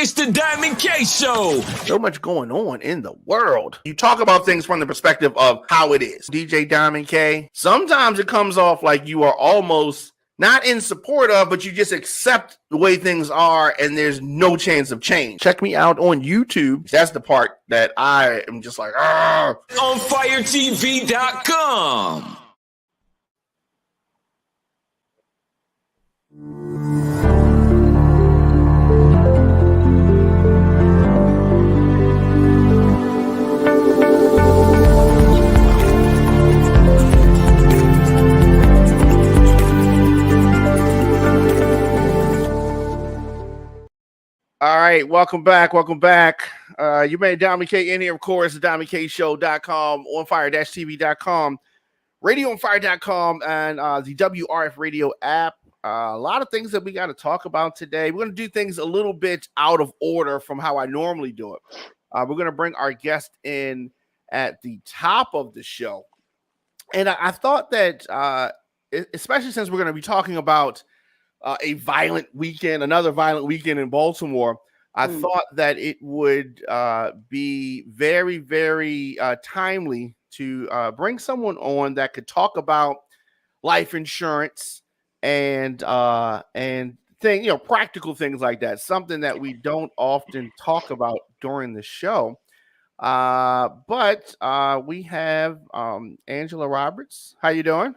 It's the Diamond K Show. So much going on in the world. You talk about things from the perspective of how it is. DJ Diamond K, sometimes it comes off like you are almost not in support of, but you just accept the way things are and there's no chance of change. Check me out on YouTube. That's the part that I am just like, ah. On firetv.com. All right, welcome back. You made Diamond K in here, of course, diamondkshow.com, onfire-tv.com, radioonfire.com, and the WRF radio app. A lot of things that we got to talk about today. We're going to do things a little bit out of order from how I normally do it. We're going to bring our guest in at the top of the show. And I thought that, especially since we're going to be talking about another violent weekend in Baltimore, I thought that it would be very, very timely to bring someone on that could talk about life insurance and practical things like that. Something that we don't often talk about during the show. But we have Angela Roberts. How you doing?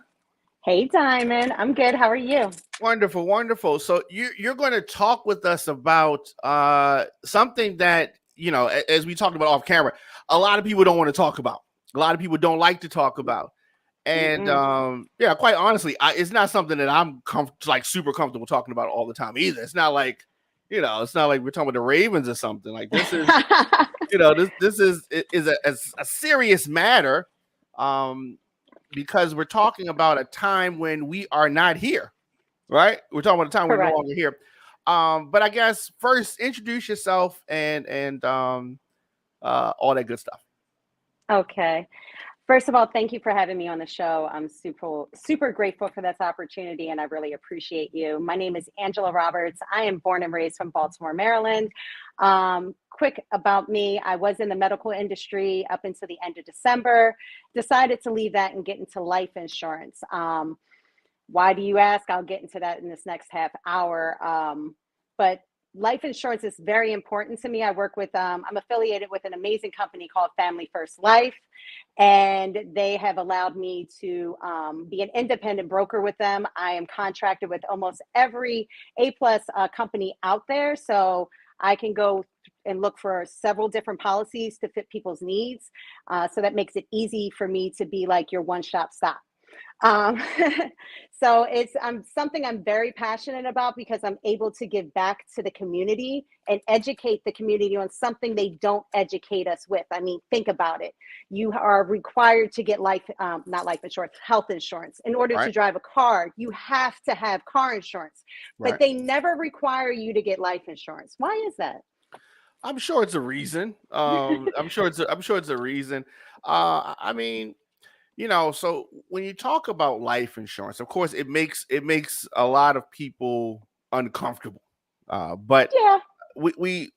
Hey, Diamond. I'm good. How are you? Wonderful. So you're going to talk with us about something that, as we talked about off camera, a lot of people don't want to talk about. A lot of people don't like to talk about. And quite honestly, it's not something that I'm super comfortable talking about all the time either. It's not like, it's not like we're talking about the Ravens or something. Like this is, this is a serious matter. Because we're talking about a time when we are not here, right? We're talking about a time we're no longer here. But I guess first introduce yourself and all that good stuff. Okay. First of all, thank you for having me on the show. I'm super grateful for this opportunity, and I really appreciate you. My name is Angela Roberts. I am born and raised from Baltimore, Maryland. Quick about me, I was in the medical industry up until the end of December, decided to leave that and get into life insurance. Why do you ask? I'll get into that in this next half hour. But life insurance is very important to me. I work with, I'm affiliated with an amazing company called Family First Life, and they have allowed me to be an independent broker with them. I am contracted with almost every A-plus company out there, so I can go and look for several different policies to fit people's needs. So that makes it easy for me to be like your one-stop stop. So it's something I'm very passionate about because I'm able to give back to the community and educate the community on something they don't educate us with. I mean, think about it. You are required to get not life insurance, health insurance. In order to drive a car, you have to have car insurance, but they never require you to get life insurance. Why is that? I'm sure it's a reason. I'm sure it's a reason. I mean, so when you talk about life insurance, of course, it makes a lot of people uncomfortable. But yeah, we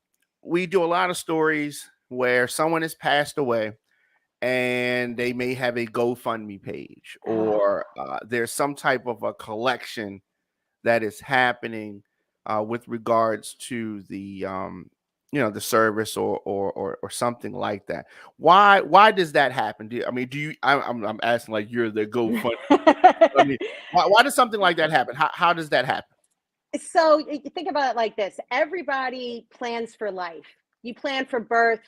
do a lot of stories where someone has passed away and they may have a GoFundMe page or there's some type of a collection that is happening with regards to the the service or something like that. Why does that happen? I'm asking like you're the GoFundMe. I mean, why does something like that happen? How does that happen? So you think about it like this. Everybody plans for life. You plan for birth.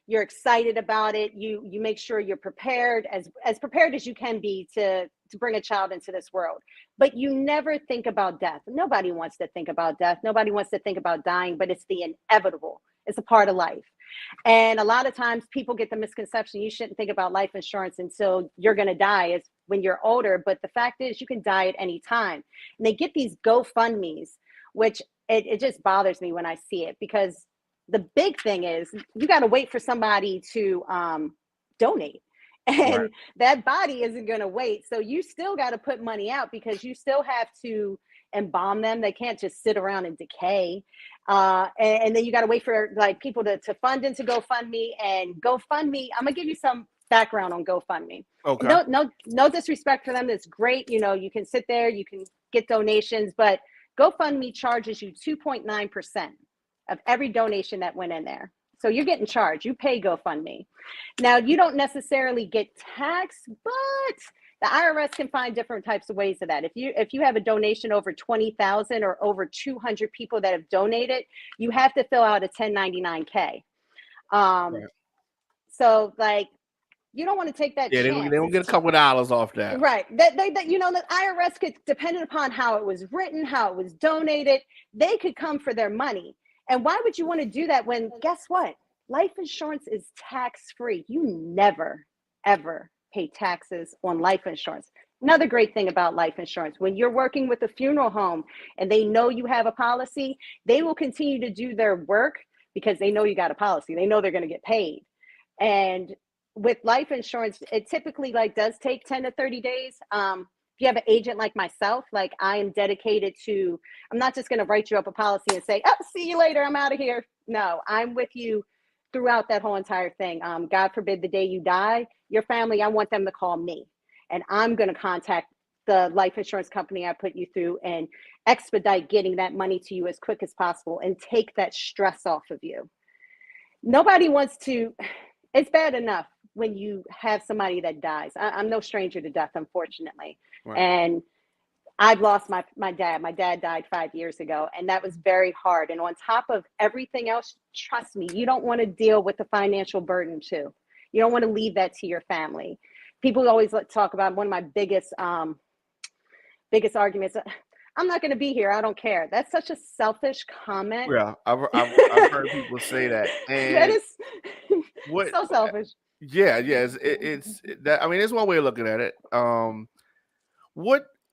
You're excited about it. You make sure you're prepared, as prepared as you can be to bring a child into this world. But you never think about death. Nobody wants to think about death. Nobody wants to think about dying, but it's the inevitable. It's a part of life. And a lot of times people get the misconception you shouldn't think about life insurance until you're going to die, is when you're older. But the fact is you can die at any time. And they get these GoFundMes, which it just bothers me when I see it, because the big thing is you got to wait for somebody to donate. And that body isn't going to wait. So you still got to put money out because you still have to embalm them. They can't just sit around and decay. And then you got to wait for like people to fund into GoFundMe. And GoFundMe, I'm gonna give you some background on GoFundMe. Okay. No disrespect for them. It's great. You know, you can sit there, you can get donations, but GoFundMe charges you 2.9% of every donation that went in there. So you're getting charged. You pay GoFundMe. Now, you don't necessarily get taxed, but the IRS can find different types of ways of that. If you have a donation over 20,000 or over 200 people that have donated, you have to fill out a 1099-K. Right. So like, you don't want to take that Yeah, chance. they don't get a couple of dollars off that. Right. That you know, the IRS could, depending upon how it was written, how it was donated, they could come for their money. And why would you want to do that when, guess what? Life insurance is tax-free. You never, ever pay taxes on life insurance. Another great thing about life insurance, when you're working with a funeral home and they know you have a policy, they will continue to do their work because they know you got a policy. They know they're going to get paid. And with life insurance, it typically like does take 10 to 30 days. If you have an agent like myself, like I am dedicated to, I'm not just going to write you up a policy and say, oh, see you later, I'm out of here. No, I'm with you throughout that whole entire thing. God forbid the day you die, your family, I want them to call me. And I'm going to contact the life insurance company I put you through and expedite getting that money to you as quick as possible and take that stress off of you. Nobody wants to, it's bad enough when you have somebody that dies. I'm no stranger to death, unfortunately. Right. And I've lost my dad. My dad died 5 years ago, and that was very hard. And on top of everything else, trust me, you don't want to deal with the financial burden too. You don't want to leave that to your family. People always talk about one of my biggest arguments. I'm not going to be here. I don't care. That's such a selfish comment. Yeah, I've heard people say that. And that is so selfish. Yeah, it's that. I mean, it's one way of looking at it.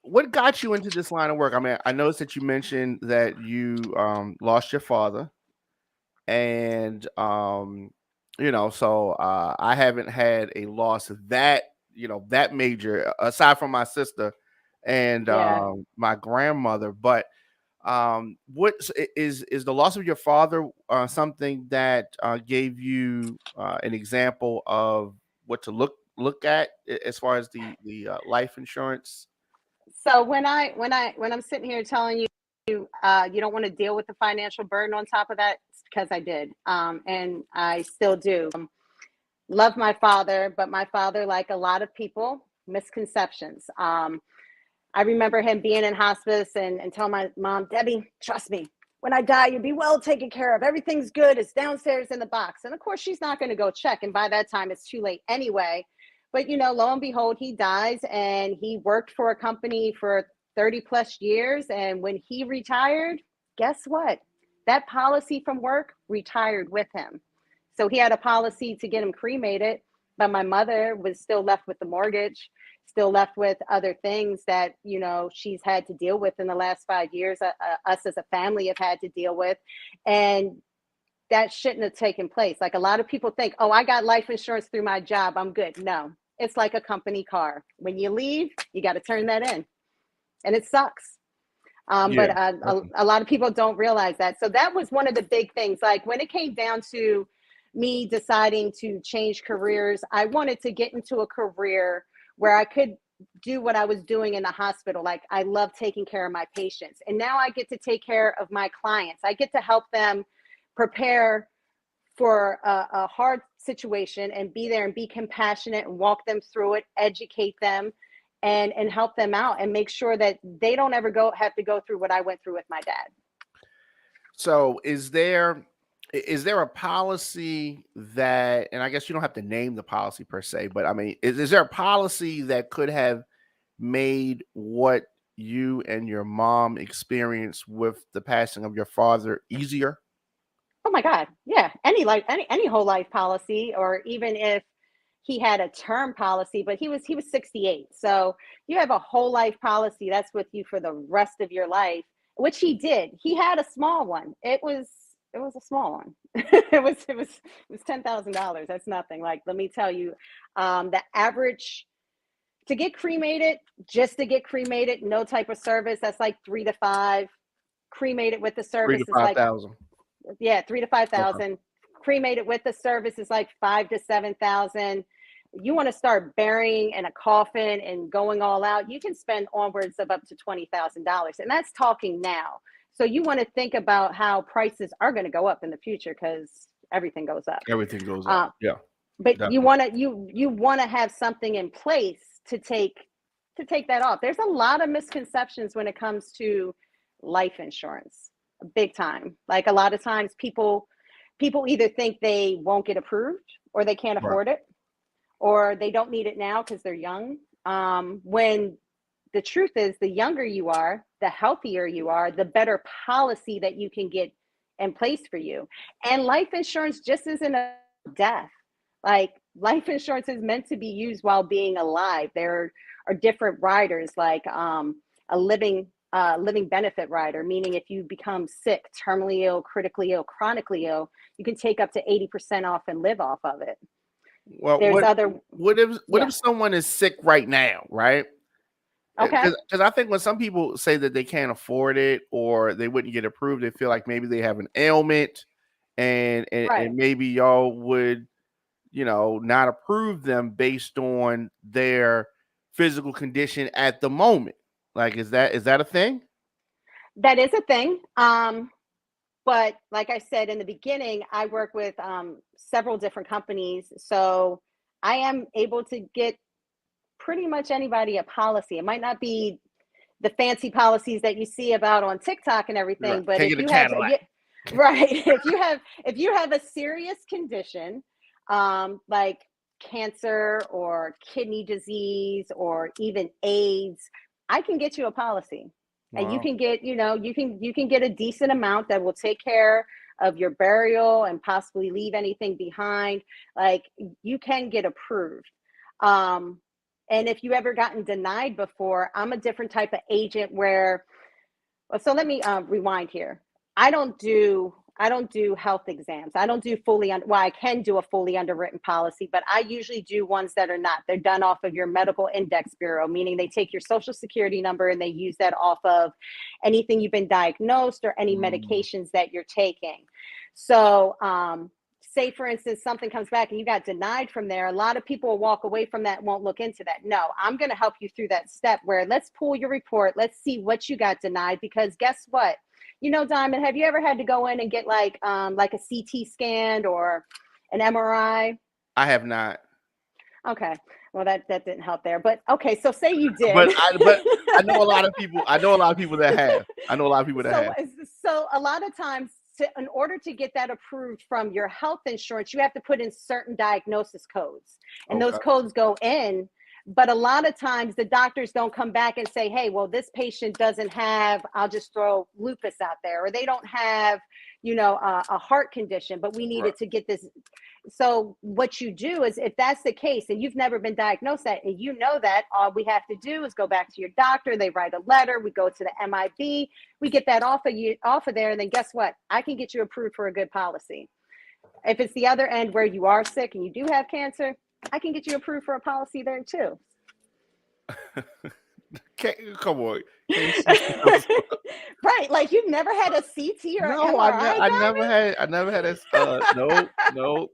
What got you into this line of work? I mean, I noticed that you mentioned that you lost your father, and you know, so I haven't had a loss that that major aside from my sister and my grandmother. But what is the loss of your father something that gave you an example of what to look at as far as the life insurance? So when I'm sitting here telling you you don't want to deal with the financial burden on top of that, it's because I did, and I still do. Love my father, but my father, like a lot of people, misconceptions. I remember him being in hospice and tell my mom, Debbie, trust me, when I die, you'll be well taken care of. Everything's good. It's downstairs in the box. And of course, she's not going to go check. And by that time, it's too late anyway. But, you know, lo and behold, he dies, and he worked for a company for 30 plus years. And when he retired, guess what? That policy from work retired with him. So he had a policy to get him cremated, but my mother was still left with the mortgage, still left with other things that, you know, she's had to deal with in the last 5 years, us as a family have had to deal with. And that shouldn't have taken place. Like a lot of people think, oh, I got life insurance through my job, I'm good. No, it's like a company car. When you leave, you got to turn that in. And it sucks. But a lot of people don't realize that. So that was one of the big things. Like when it came down to me deciding to change careers, I wanted to get into a career where I could do what I was doing in the hospital. Like I love taking care of my patients. And now I get to take care of my clients. I get to help them prepare for a hard situation and be there and be compassionate and walk them through it, educate them and help them out and make sure that they don't ever have to go through what I went through with my dad. So is there a policy that, and I guess you don't have to name the policy per se, but I mean, is there a policy that could have made what you and your mom experienced with the passing of your father easier? Oh my God. Yeah. Any whole life policy, or even if he had a term policy, but he was 68. So you have a whole life policy that's with you for the rest of your life, which he did. He had a small one. It was a small one. it was $10,000. That's nothing. Like, let me tell you, the average to get cremated, just to get cremated, no type of service, that's like 3 to 5. Cremated with the Three service to is five like, thousand. yeah, 3 to 5,000. Okay. Cremated with the service is like 5 to 7,000. You want to start burying in a coffin and going all out, you can spend onwards of up to $20,000. And that's talking now. So you want to think about how prices are going to go up in the future because everything goes up. Everything goes up. Yeah. But Definitely. you want to have something in place to take that off. There's a lot of misconceptions when it comes to life insurance, big time. Like a lot of times people either think they won't get approved or they can't afford it, or they don't need it now because they're young. When the truth is, the younger you are, the healthier you are, the better policy that you can get in place for you. And life insurance just isn't a death. Like life insurance is meant to be used while being alive. There are different riders, like a living benefit rider, meaning if you become sick, terminally ill, critically ill, chronically ill, you can take up to 80% off and live off of it. Well, There's what if someone is sick right now, right? Okay. Because I think when some people say that they can't afford it or they wouldn't get approved, they feel like maybe they have an ailment, and maybe y'all would, not approve them based on their physical condition at the moment. Like, is that a thing? That is a thing. But like I said in the beginning, I work with several different companies. So I am able to get pretty much anybody a policy. It might not be the fancy policies that you see about on TikTok and everything, but if you have, right, if you have a serious condition, like cancer or kidney disease or even AIDS, I can get you a policy. Wow. And you can get, you can get a decent amount that will take care of your burial and possibly leave anything behind. Like you can get approved. And if you ever gotten denied before, I'm a different type of agent where, so let me rewind here. I don't do health exams. I don't do I can do a fully underwritten policy, but I usually do ones that are not. They're done off of your medical index bureau, meaning they take your social security number and they use that off of anything you've been diagnosed or any medications that you're taking. So, say for instance, something comes back and you got denied from there. A lot of people will walk away from that, won't look into that. No, I'm going to help you through that step where let's pull your report. Let's see what you got denied, because guess what? Diamond, have you ever had to go in and get like a CT scan or an MRI? I have not. Okay. Well, that didn't help there. But okay, so say you did. But I know a lot of people. I know a lot of people that have. So a lot of times, in order to get that approved from your health insurance, you have to put in certain diagnosis codes, and those codes go in. But a lot of times the doctors don't come back and say, hey, well, this patient doesn't have, I'll just throw lupus out there, or they don't have, a heart condition, but we needed to get this. So what you do is, if that's the case and you've never been diagnosed that, and that, all we have to do is go back to your doctor. They write a letter. We go to the MIB. We get that off of there. And then guess what? I can get you approved for a good policy. If it's the other end where you are sick and you do have cancer, I can get you approved for a policy there too. Come on. Right. Like you've never had a CT or no, MRI? I never had a no.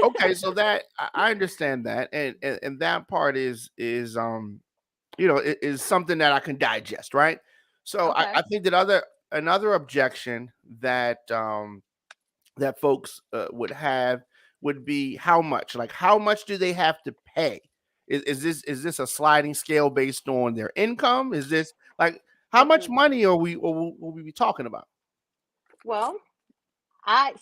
Okay, so that I understand that, and that part is is something that I can digest, right? So Okay. I think that another objection that that folks would have would be how much. Like, how much do they have to pay? Is this a sliding scale based on their income? Is this like how much money will we be talking about? Well, I'm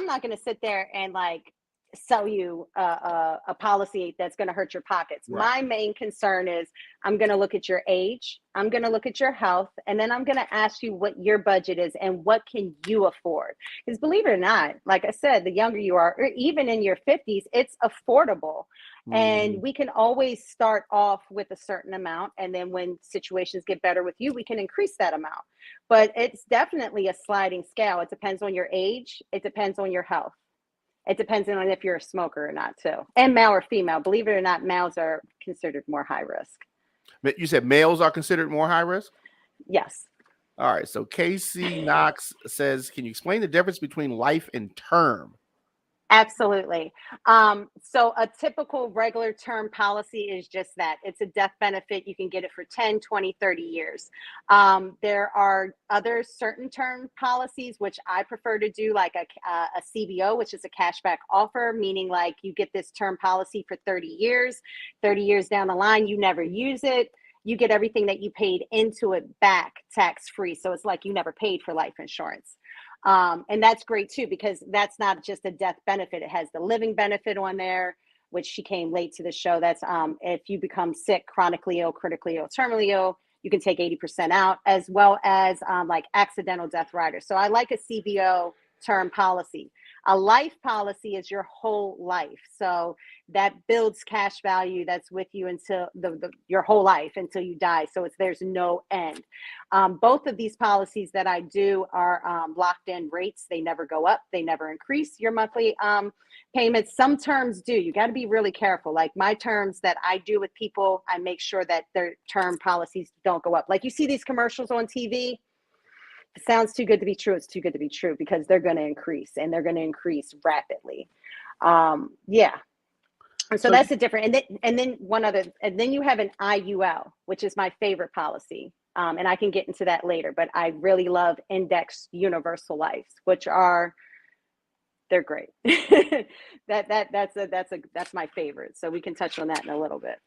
not going to sit there and like sell you a policy that's going to hurt your pockets. Right. My main concern is I'm going to look at your age, I'm going to look at your health, and then I'm going to ask you what your budget is and what can you afford. Because believe it or not, like I said, the younger you are, or even in your 50s, it's affordable. And we can always start off with a certain amount. And then when situations get better with you, we can increase that amount. But it's definitely a sliding scale. It depends on your age. It depends on your health. It depends on if you're a smoker or not, too. And male or female. Believe it or not, males are considered more high risk. But you said males are considered more high risk? Yes. All right. So Casey Knox says, can you explain the difference between life and term? Absolutely. So a typical regular term policy is just that. It's a death benefit. You can get it for 10, 20, 30 years. There are other certain term policies, which I prefer to do, like a CBO, which is a cashback offer, meaning like you get this term policy for 30 years. 30 years down the line, you never use it. You get everything that you paid into it back tax-free. So it's like you never paid for life insurance. And that's great too, because that's not just a death benefit. It has the living benefit on there, which she came late to the show. That's if you become sick, chronically ill, critically ill, terminally ill, you can take 80% out, as well as like accidental death riders. So I like a CBO term policy. A life policy is your whole life. So that builds cash value that's with you until your whole life until you die. So there's no end. Both of these policies that I do are locked in rates. They never go up. They never increase your monthly payments. Some terms do. You got to be really careful. Like my terms that I do with people, I make sure that their term policies don't go up. Like you see these commercials on TV. It sounds too good to be true. It's too good to be true because they're going to increase and they're going to increase rapidly. Yeah. And so that's a different, and then one other, and then you have an IUL, which is my favorite policy. And I can get into that later, but I really love index universal lives, which they're great. That's my favorite. So we can touch on that in a little bit.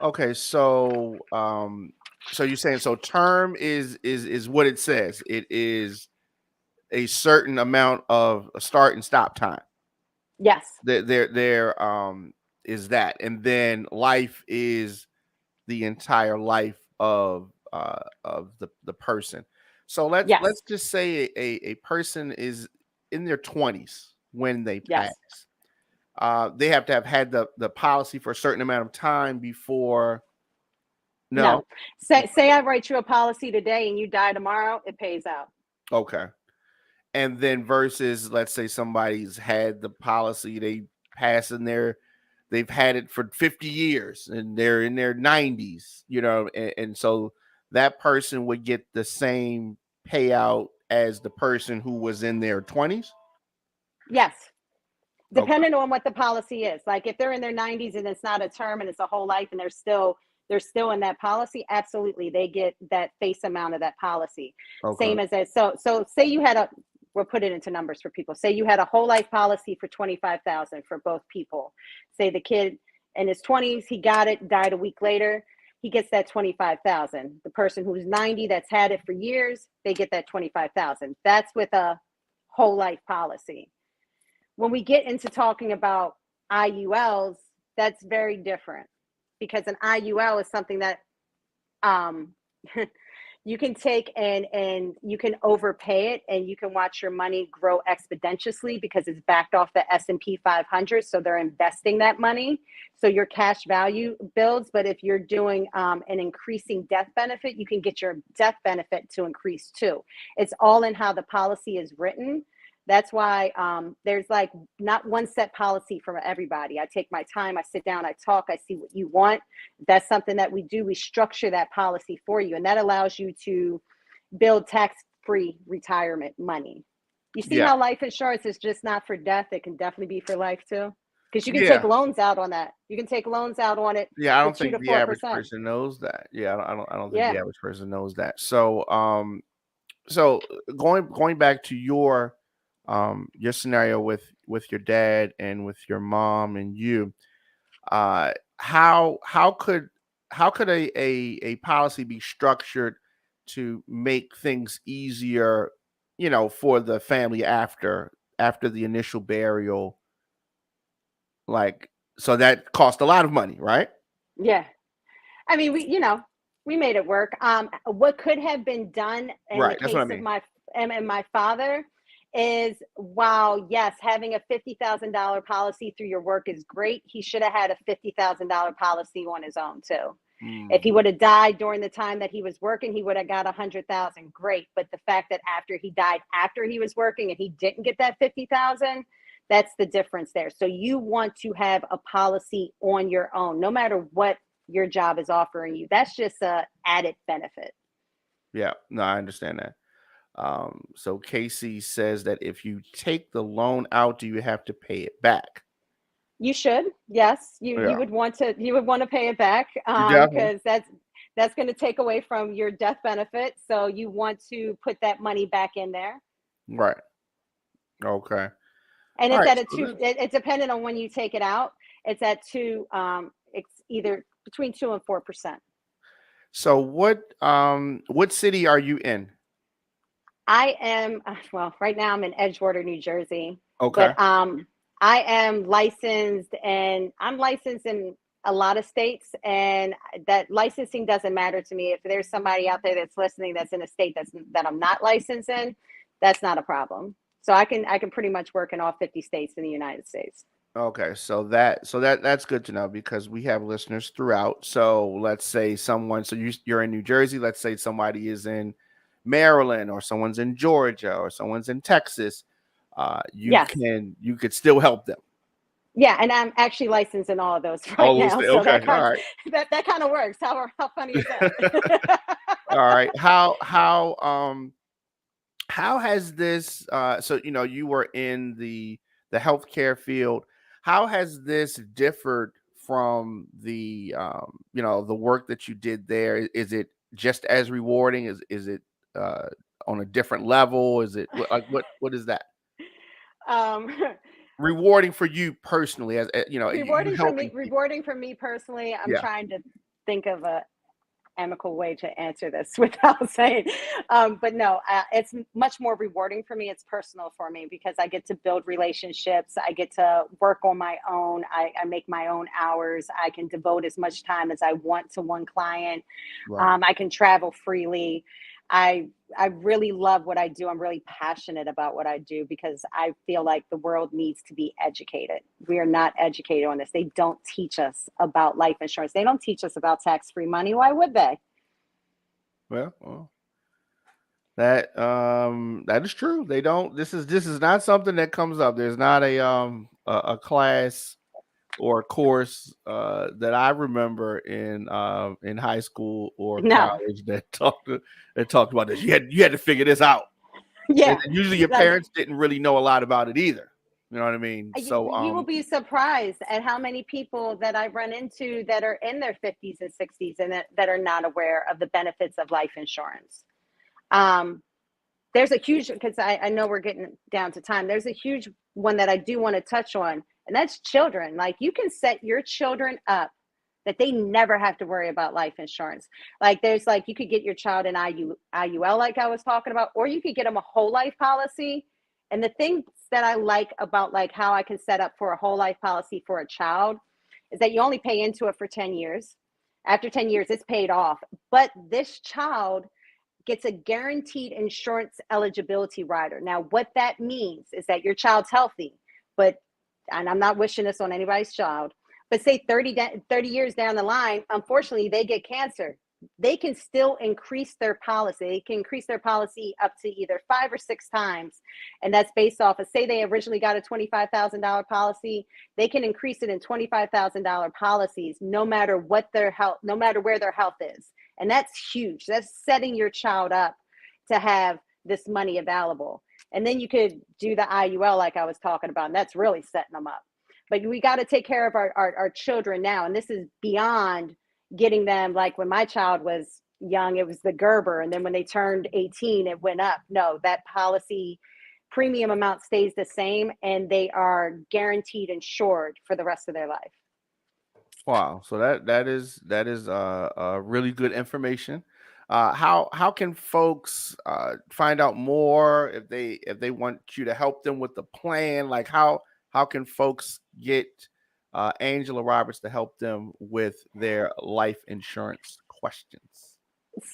Okay. So, so you're saying, so term is what it says. It is a certain amount of a start and stop time. Yes. There is that, and then life is the entire life of the person. So let's just say a person is in their 20s when they pass. They have to have had the policy for a certain amount of time before. No. Say I write you a policy today and you die tomorrow, it pays out. Okay. And then versus, let's say somebody's had the policy, they pass in they've had it for 50 years and they're in their 90s, and so that person would get the same payout as the person who was in their 20s? Yes. Depending on what the policy is. Like if they're in their 90s and it's not a term and it's a whole life and they're still in that policy, absolutely, they get that face amount of that policy. Okay. Same as that. So say you had we'll put it into numbers for people. Say you had a whole life policy for $25,000 for both people. Say the kid in his 20s, he got it, died a week later, he gets that $25,000. The person who's 90 that's had it for years, they get that $25,000. That's with a whole life policy. When we get into talking about IULs, that's very different, because an IUL is something that you can take and you can overpay it and you can watch your money grow exponentially because it's backed off the S&P 500. So they're investing that money. So your cash value builds. But if you're doing an increasing death benefit, you can get your death benefit to increase too. It's all in how the policy is written. That's why there's like not one set policy for everybody. I take my time, I sit down, I talk, I see what you want. If that's something that we do, we structure that policy for you. And that allows you to build tax-free retirement money. You see how life insurance is just not for death. It can definitely be for life too. Because you can take loans out on that. You can take loans out on it. Yeah, I don't think the average person knows that. Yeah, I don't think the average person knows that. So so going back to your scenario with your dad and with your mom and you, how could a policy be structured to make things easier, for the family after the initial burial? Like, so that cost a lot of money, right? Yeah. I mean, we made it work. What could have been done in the case of my father is, while yes, having a $50,000 policy through your work is great, he should have had a $50,000 policy on his own too. If he would have died during the time that he was working, he would have got 100,000. Great. But the fact that after he died, after he was working and he didn't get that 50,000, That's the difference there. So you want to have a policy on your own, no matter what your job is offering you. That's just a added benefit. Yeah, no, I understand that. So Casey says that if you take the loan out, do you have to pay it back? You should, yes. You Yeah, would want to pay it back, you definitely. because that's going to take away from your death benefit. So you want to put that money back in there, Right. Okay. and All it's right. at a So two. It's dependent on when you take it out. It's at two. It's either between 2 and 4%. so what city are you in? I am, well, right now I'm in Edgewater, New Jersey, Okay. but I am licensed, and I'm licensed in a lot of states, and that licensing doesn't matter to me. If there's somebody out there that's listening that's in a state that I'm not licensed in, that's not a problem. So I can pretty much work in all 50 states in the United States. Okay, so that's good to know because we have listeners throughout. So let's say someone, so you're in New Jersey. Let's say somebody is in Maryland, or someone's in Georgia, or someone's in Texas. Yes. You could still help them. Yeah, and I'm actually licensed in all of those right All those now. things. So Okay, all right, that kind of works. How funny is that? all right. How has this? So you were in the healthcare field. How has this differed from the work that you did there? Is it just as rewarding? Is it on a different level? Is it what is that um, rewarding for you personally? As you helping people? rewarding for me personally. I'm Yeah. trying to think of a amicable way to answer this without saying, but no, it's much more rewarding for me. It's personal for me because I get to build relationships. I get to work on my own. I make my own hours. I can devote as much time as I want to one client. Right. I can travel freely. I really love what I do. I'm really passionate about what I do because I feel like the world needs to be educated. We are not educated on this. They don't teach us about life insurance. They don't teach us about tax-free money. Why would they? Well, that is true. They don't. This is not something that comes up. There's not a class or a course that I remember in high school or No. college that talked about this. You had to figure this out. And Yeah. usually your Like, parents didn't really know a lot about it either. You know what I mean? So you will be surprised at how many people that I run into that are in their 50s and 60s and that are not aware of the benefits of life insurance. Um, there's a huge, because I know we're getting down to time. There's a huge one that I do want to touch on, and that's children. Like, you can set your children up that they never have to worry about life insurance. Like, you could get your child an IUL, like I was talking about, or you could get them a whole life policy. And the things that I like about like how I can set up for a whole life policy for a child is that you only pay into it for 10 years. After 10 years, it's paid off. But this child gets a guaranteed insurance eligibility rider. Now, what that means is that your child's healthy, and I'm not wishing this on anybody's child, but say 30 years down the line, unfortunately, they get cancer. They can still increase their policy. They can increase their policy up to either 5 or 6 times. And that's based off of, say they originally got a $25,000 policy, they can increase it in $25,000 policies, no matter what their health, no matter where their health is. And that's huge. That's setting your child up to have this money available. And then you could do the IUL like I was talking about, and that's really setting them up. But we got to take care of our children now. And this is beyond getting them, like when my child was young, it was the Gerber. And then when they turned 18, it went up. No, that policy premium amount stays the same, and they are guaranteed insured for the rest of their life. wow. So that is really good information. How can folks find out more if they want you to help them with the plan? Like how can folks get Angela Roberts to help them with their life insurance questions?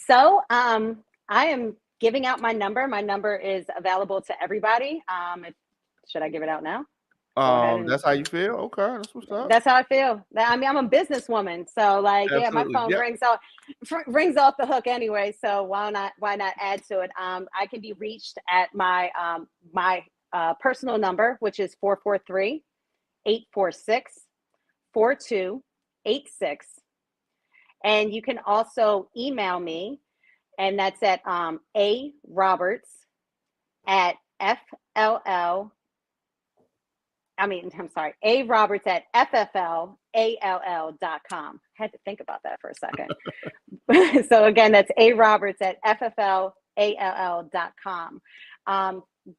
So I am giving out my number. My number is available to everybody. Should I give it out now? Go ahead and That's how you feel. Okay, that's what's up. that's how I feel. I mean, I'm a businwoman, so like, yeah, my Absolutely. phone Yep. rings off the hook anyway. So why not add to it? I can be reached at my personal number, which is 443-846-4286. And you can also email me, and that's at aroberts at FLL. aroberts at FFLALL.com. Had to think about that for a second. So again, that's aroberts at FFLALL.com.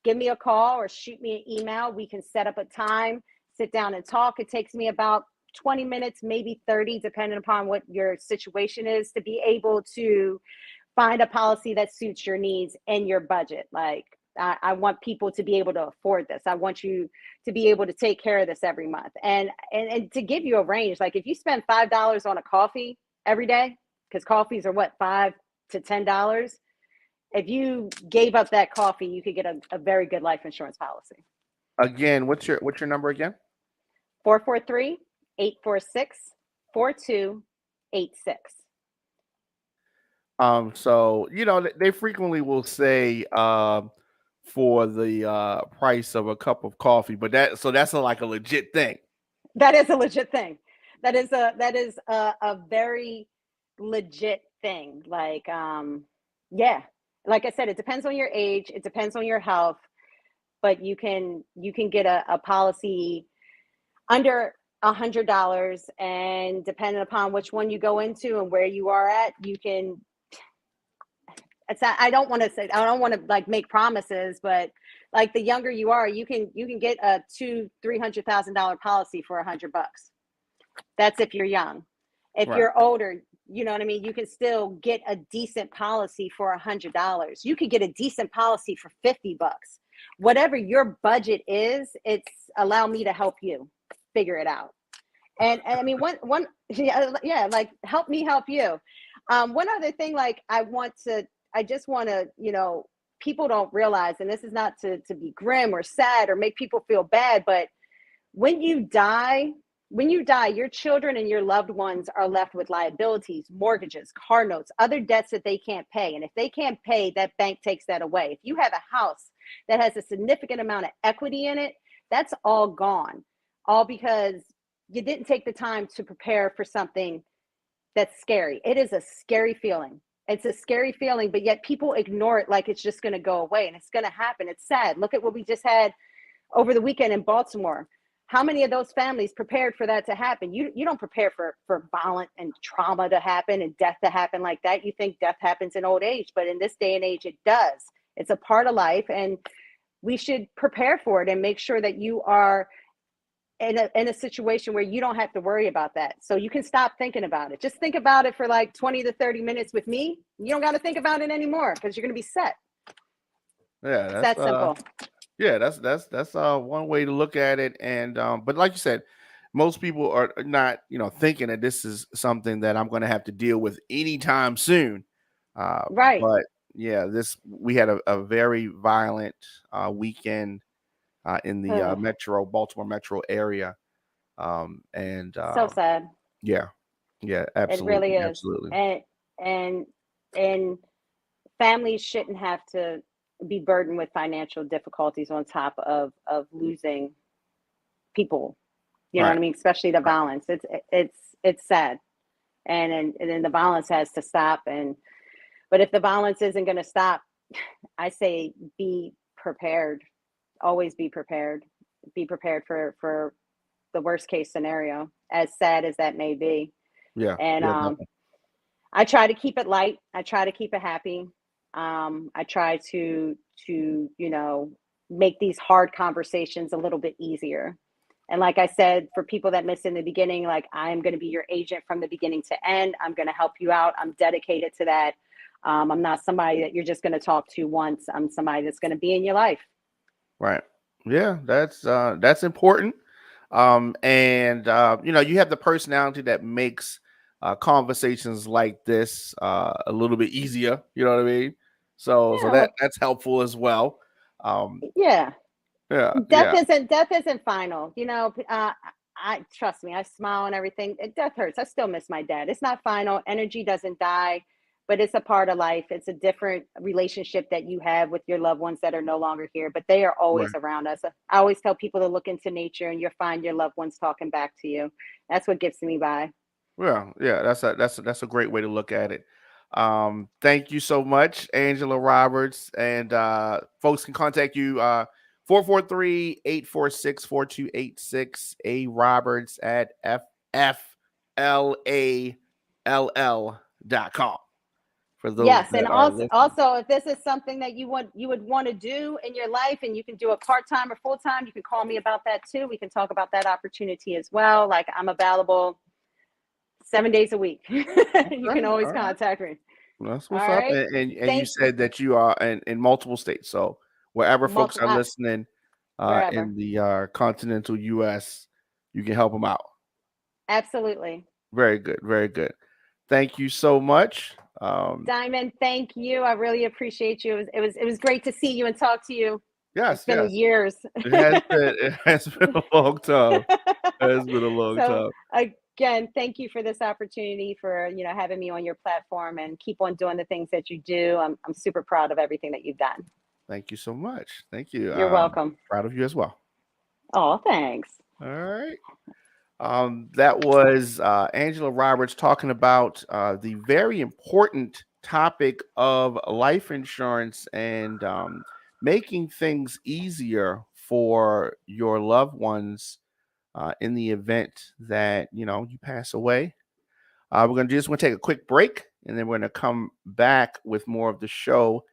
Give me a call or shoot me an email. We can set up a time, sit down and talk. It takes me about 20 minutes, maybe 30, depending upon what your situation is, to be able to find a policy that suits your needs and your budget. Like, I want people to be able to afford this. I want you to be able to take care of this every month. And to give you a range, like if you spend $5 on a coffee every day, because coffees are what, $5 to $10. If you gave up that coffee, you could get a very good life insurance policy. Again, what's your number again? 443-846-4286. So they frequently will say for the price of a cup of coffee, but that's like a legit thing. That is a legit thing. That is a very legit thing. Like, yeah, like I said, it depends on your age, it depends on your health, but you can get a policy under $100, and depending upon which one you go into and where you are at, you can. I don't want to like make promises, but like the younger you are, you can get a $200,000-$300,000 policy for $100. That's if you're young. If Right. you're older, you know what I mean? You can still get a decent policy for $100. You could get a decent policy for $50. Whatever your budget is, it's allow me to help you figure it out. And I mean, yeah, like help me help you. One other thing, like I just want to, people don't realize, and this is not to be grim or sad or make people feel bad, but when you die, your children and your loved ones are left with liabilities, mortgages, car notes, other debts that they can't pay. And if they can't pay, that bank takes that away. If you have a house that has a significant amount of equity in it, that's all gone. All because you didn't take the time to prepare for something that's scary. It is a scary feeling. It's a scary feeling, but yet people ignore it like it's just going to go away, and it's going to happen. It's sad. Look at what we just had over the weekend in Baltimore. How many of those families prepared for that to happen? You don't prepare for violent and trauma to happen and death to happen like that. You think death happens in old age, but in this day and age, it does. It's a part of life, and we should prepare for it and make sure that you are in a situation where you don't have to worry about that. So you can stop thinking about it. Just think about it for like 20 to 30 minutes with me. You don't got to think about it anymore because you're going to be set. Yeah, It's that simple. Yeah, that's one way to look at it. And but like you said, most people are not, thinking that this is something that I'm going to have to deal with anytime soon. Right. But yeah, we had a very violent weekend in the Baltimore metro area. And so sad. Yeah, absolutely. It really is. Absolutely. And families shouldn't have to be burdened with financial difficulties on top of losing people. You know what I mean? Especially the violence. It's sad. And then the violence has to stop. But if the violence isn't going to stop, I say be prepared. Always be prepared. Be prepared for the worst case scenario, as sad as that may be. Yeah. And I try to keep it light. I try to keep it happy. I try to make these hard conversations a little bit easier. And like I said, for people that missed in the beginning, like I am going to be your agent from the beginning to end. I'm going to help you out. I'm dedicated to that. I'm not somebody that you're just going to talk to once. I'm somebody that's going to be in your life. Right. Yeah, that's important. And you have the personality that makes conversations like this a little bit easier. You know what I mean? So that's helpful as well. Yeah. Death isn't final. I trust me. I smile and everything. Death hurts. I still miss my dad. It's not final. Energy doesn't die. but it's a part of life. It's a different relationship that you have with your loved ones that are no longer here, but they are always Right. around us. I always tell people to look into nature and you'll find your loved ones talking back to you. That's what gets me by. Well, yeah, that's a great way to look at it. Thank you so much, Angela Roberts. And folks can contact you 443-846-4286, A Roberts at fflall.com. For those Yes, and that are listening. also if this is something that you would want to do in your life and you can do it part-time or full-time, you can call me about that too. We can talk about that opportunity as well. Like I'm available 7 days a week. You Okay, can always all right. contact me. That's All what's up. right. And you Thank said that you are in multiple states. So wherever folks are multiple listening wherever. in the continental US, you can help them out. Absolutely. Very good. Very good. Thank you so much. Diamond, thank you. I really appreciate you. It was great to see you and talk to you. It's Yes, been yes. years. It has been a long time. It has been a long So time. again, thank you for this opportunity for having me on your platform and keep on doing the things that you do. I'm super proud of everything that you've done. Thank you so much. Thank you. You're welcome. Proud of you as well. Oh, thanks. All right. That was Angela Roberts talking about the very important topic of life insurance and making things easier for your loved ones in the event that you pass away. We're going to take a quick break, and then we're going to come back with more of the show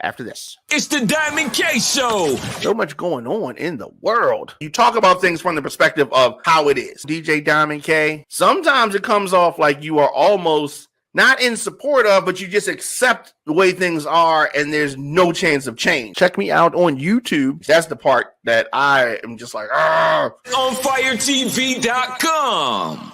after this. It's the Diamond K Show. So much going on in the world. You talk about things from the perspective of how it is. DJ Diamond K, sometimes it comes off like you are almost not in support of, but you just accept the way things are and there's no chance of change. Check me out on YouTube. That's the part that I am just like, ah. OnFireTV.com.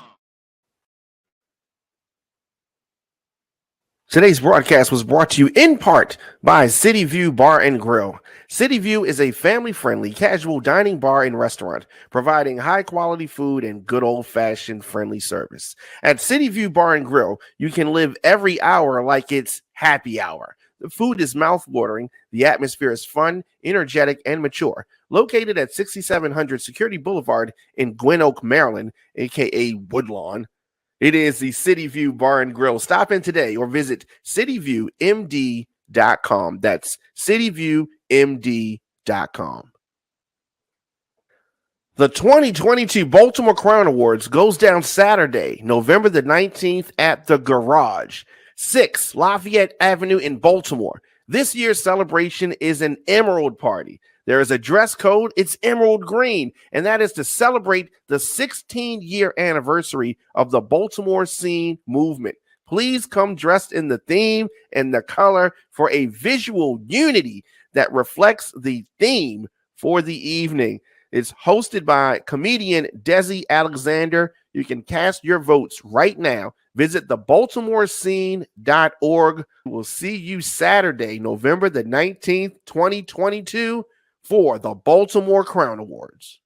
Today's broadcast was brought to you in part by City View Bar and Grill. City View is a family-friendly casual dining bar and restaurant, providing high-quality food and good old-fashioned friendly service. At City View Bar and Grill, you can live every hour like it's happy hour. The food is mouth-watering, the atmosphere is fun, energetic, and mature. Located at 6700 Security Boulevard in Gwen Oak, Maryland, aka Woodlawn, it is the City View Bar and Grill. Stop in today or visit cityviewmd.com. That's cityviewmd.com. The 2022 Baltimore Crown Awards goes down Saturday, November the 19th at the Garage, 6 Lafayette Avenue in Baltimore. This year's celebration is an Emerald Party. There is a dress code. It's emerald green, and that is to celebrate the 16-year anniversary of the Baltimore scene movement. Please come dressed in the theme and the color for a visual unity that reflects the theme for the evening. It's hosted by comedian Desi Alexander. You can cast your votes right now. Visit thebaltimorescene.org. We'll see you Saturday, November the 19th, 2022. For the Baltimore Crown Awards.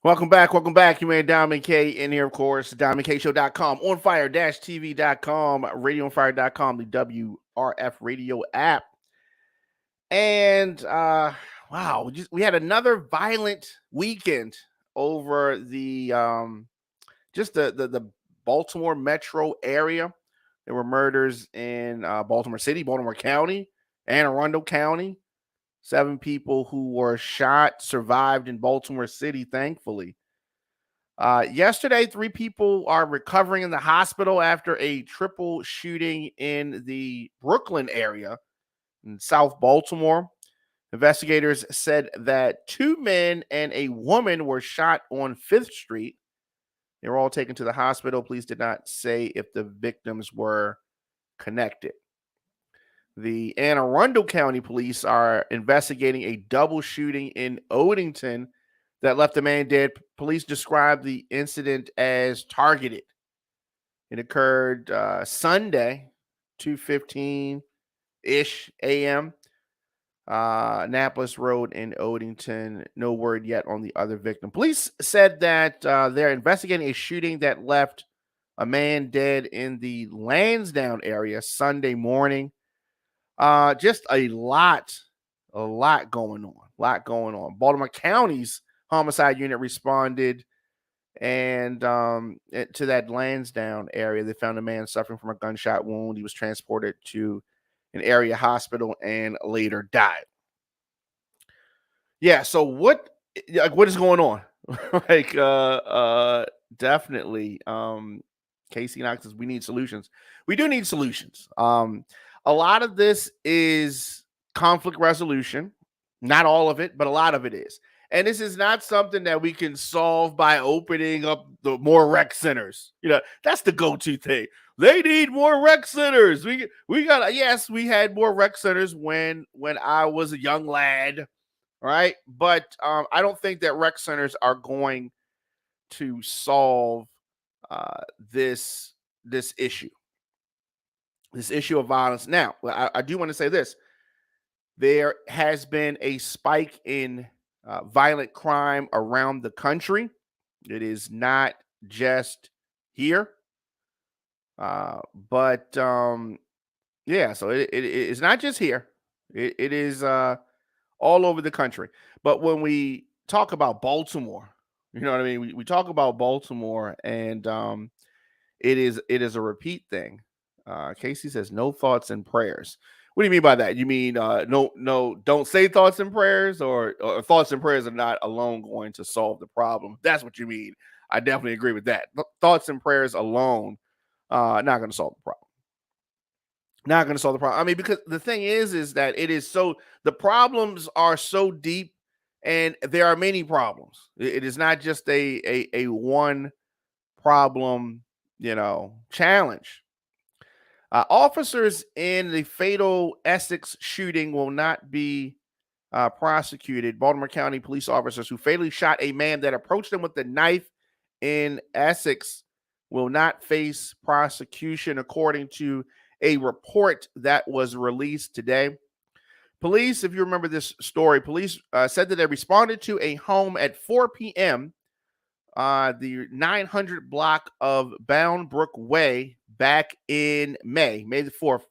Welcome back. You made Diamond K in here, of course. DiamondKShow.com, onfire-tv.com, radioonfire.com, the WRF radio app. And wow, we had another violent weekend over the Baltimore metro area. There were murders in Baltimore City, Baltimore County, Anne Arundel County. 7 people who were shot survived in Baltimore City, thankfully. Yesterday, 3 people are recovering in the hospital after a triple shooting in the Brooklyn area in South Baltimore. Investigators said that 2 men and a woman were shot on 5th Street. They were all taken to the hospital. Police did not say if the victims were connected. The Anne Arundel County Police are investigating a double shooting in Odenton that left a man dead. Police described the incident as targeted. It occurred Sunday, 2:15-ish a.m. Annapolis Road in Odenton. No word yet on the other victim. Police said that they're investigating a shooting that left a man dead in the Lansdowne area Sunday morning. Just a lot going on. Baltimore County's homicide unit responded, and to that Lansdowne area, they found a man suffering from a gunshot wound. He was transported to an area hospital and later died. Yeah, so what is going on? like definitely Casey Knox says we need solutions. We do need solutions. A lot of this is conflict resolution. Not all of it, but a lot of it is. And this is not something that we can solve by opening up the more rec centers. That's the go-to thing. They need more rec centers. We got, yes, we had more rec centers when I was a young lad, right? But I don't think that rec centers are going to solve this issue of violence. Now, I do want to say this. There has been a spike in violent crime around the country. It is not just here. But yeah, so it's not just here. It is all over the country. But when we talk about Baltimore, you know what I mean? We talk about Baltimore, and it is a repeat thing. Casey says no thoughts and prayers. What do you mean by that? You mean no, don't say thoughts and prayers, or thoughts and prayers are not alone going to solve the problem? That's what you mean. I definitely agree with that. Thoughts and prayers alone not going to solve the problem. Not going to solve the problem. I mean, because the thing is that the problems are so deep, and there are many problems. It is not just a one problem, challenge. Officers in the fatal Essex shooting will not be prosecuted. Baltimore County police officers who fatally shot a man that approached them with a knife in Essex will not face prosecution, according to a report that was released today. Police, if you remember this story, police said that they responded to a home at 4 p.m. The 900 block of Boundbrook Way back in May the 4th.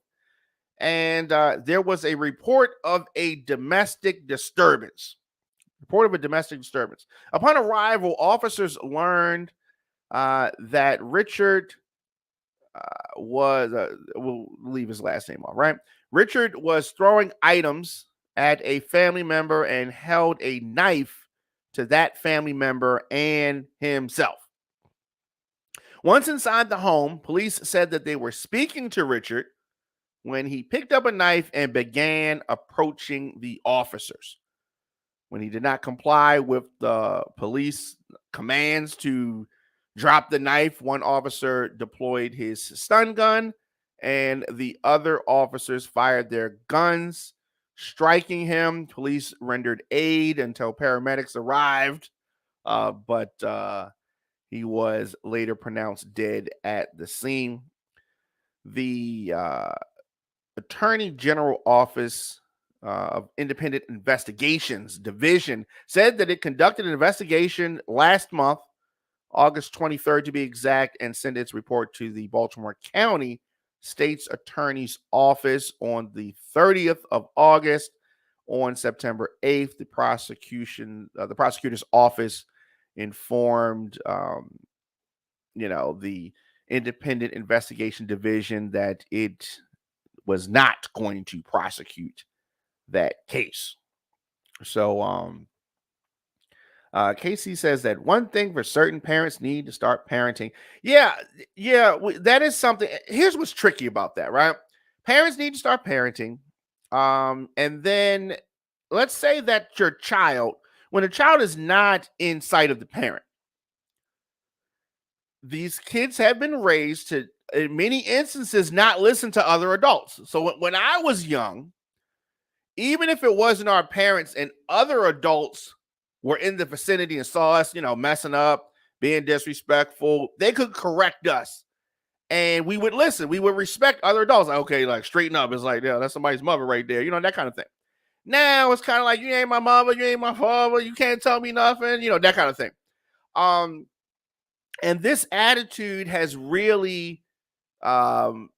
And there was a report of a domestic disturbance. Upon arrival, officers learned that Richard we'll leave his last name off, right? Richard was throwing items at a family member and held a knife to that family member and himself. Once inside the home, police said that they were speaking to Richard when he picked up a knife and began approaching the officers. When he did not comply with the police commands to drop the knife, one officer deployed his stun gun, and the other officers fired their guns, striking him. Police rendered aid until paramedics arrived, but he was later pronounced dead at the scene. The Attorney General Office of Independent Investigations Division said that it conducted an investigation last month, August 23rd to be exact, and sent its report to the Baltimore County State's Attorney's Office on the 30th of August. On September 8th, the prosecutor's office informed the Independent Investigation Division that it was not going to prosecute that case. So Casey says that one thing for certain, parents need to start parenting. Yeah, that is something. Here's what's tricky about that, right? Parents need to start parenting. And then let's say that when a child is not in sight of the parent, these kids have been raised to, in many instances, not listen to other adults. So when I was young, even if it wasn't our parents and other adults were in the vicinity and saw us, messing up, being disrespectful, they could correct us. And we would listen. We would respect other adults. Like, okay, like straighten up. It's like, yeah, that's somebody's mother right there. That kind of thing. Now it's kind of like, you ain't my mother, you ain't my father, you can't tell me nothing, that kind of thing. And this attitude has really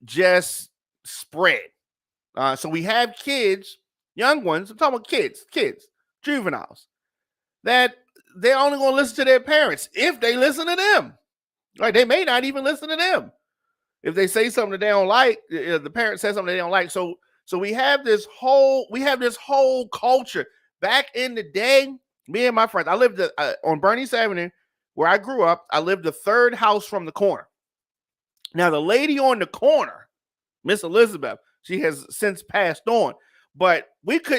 just spread. So we have kids, young ones, I'm talking about kids, juveniles, that they're only going to listen to their parents if they listen to them. Right? They may not even listen to them. If they say something that they don't like, the parent says something they don't like. So we have this whole culture. Back in the day, me and my friends, I lived on Bernice Avenue, where I grew up. I lived the third house from the corner. Now, the lady on the corner, Miss Elizabeth, she has since passed on, but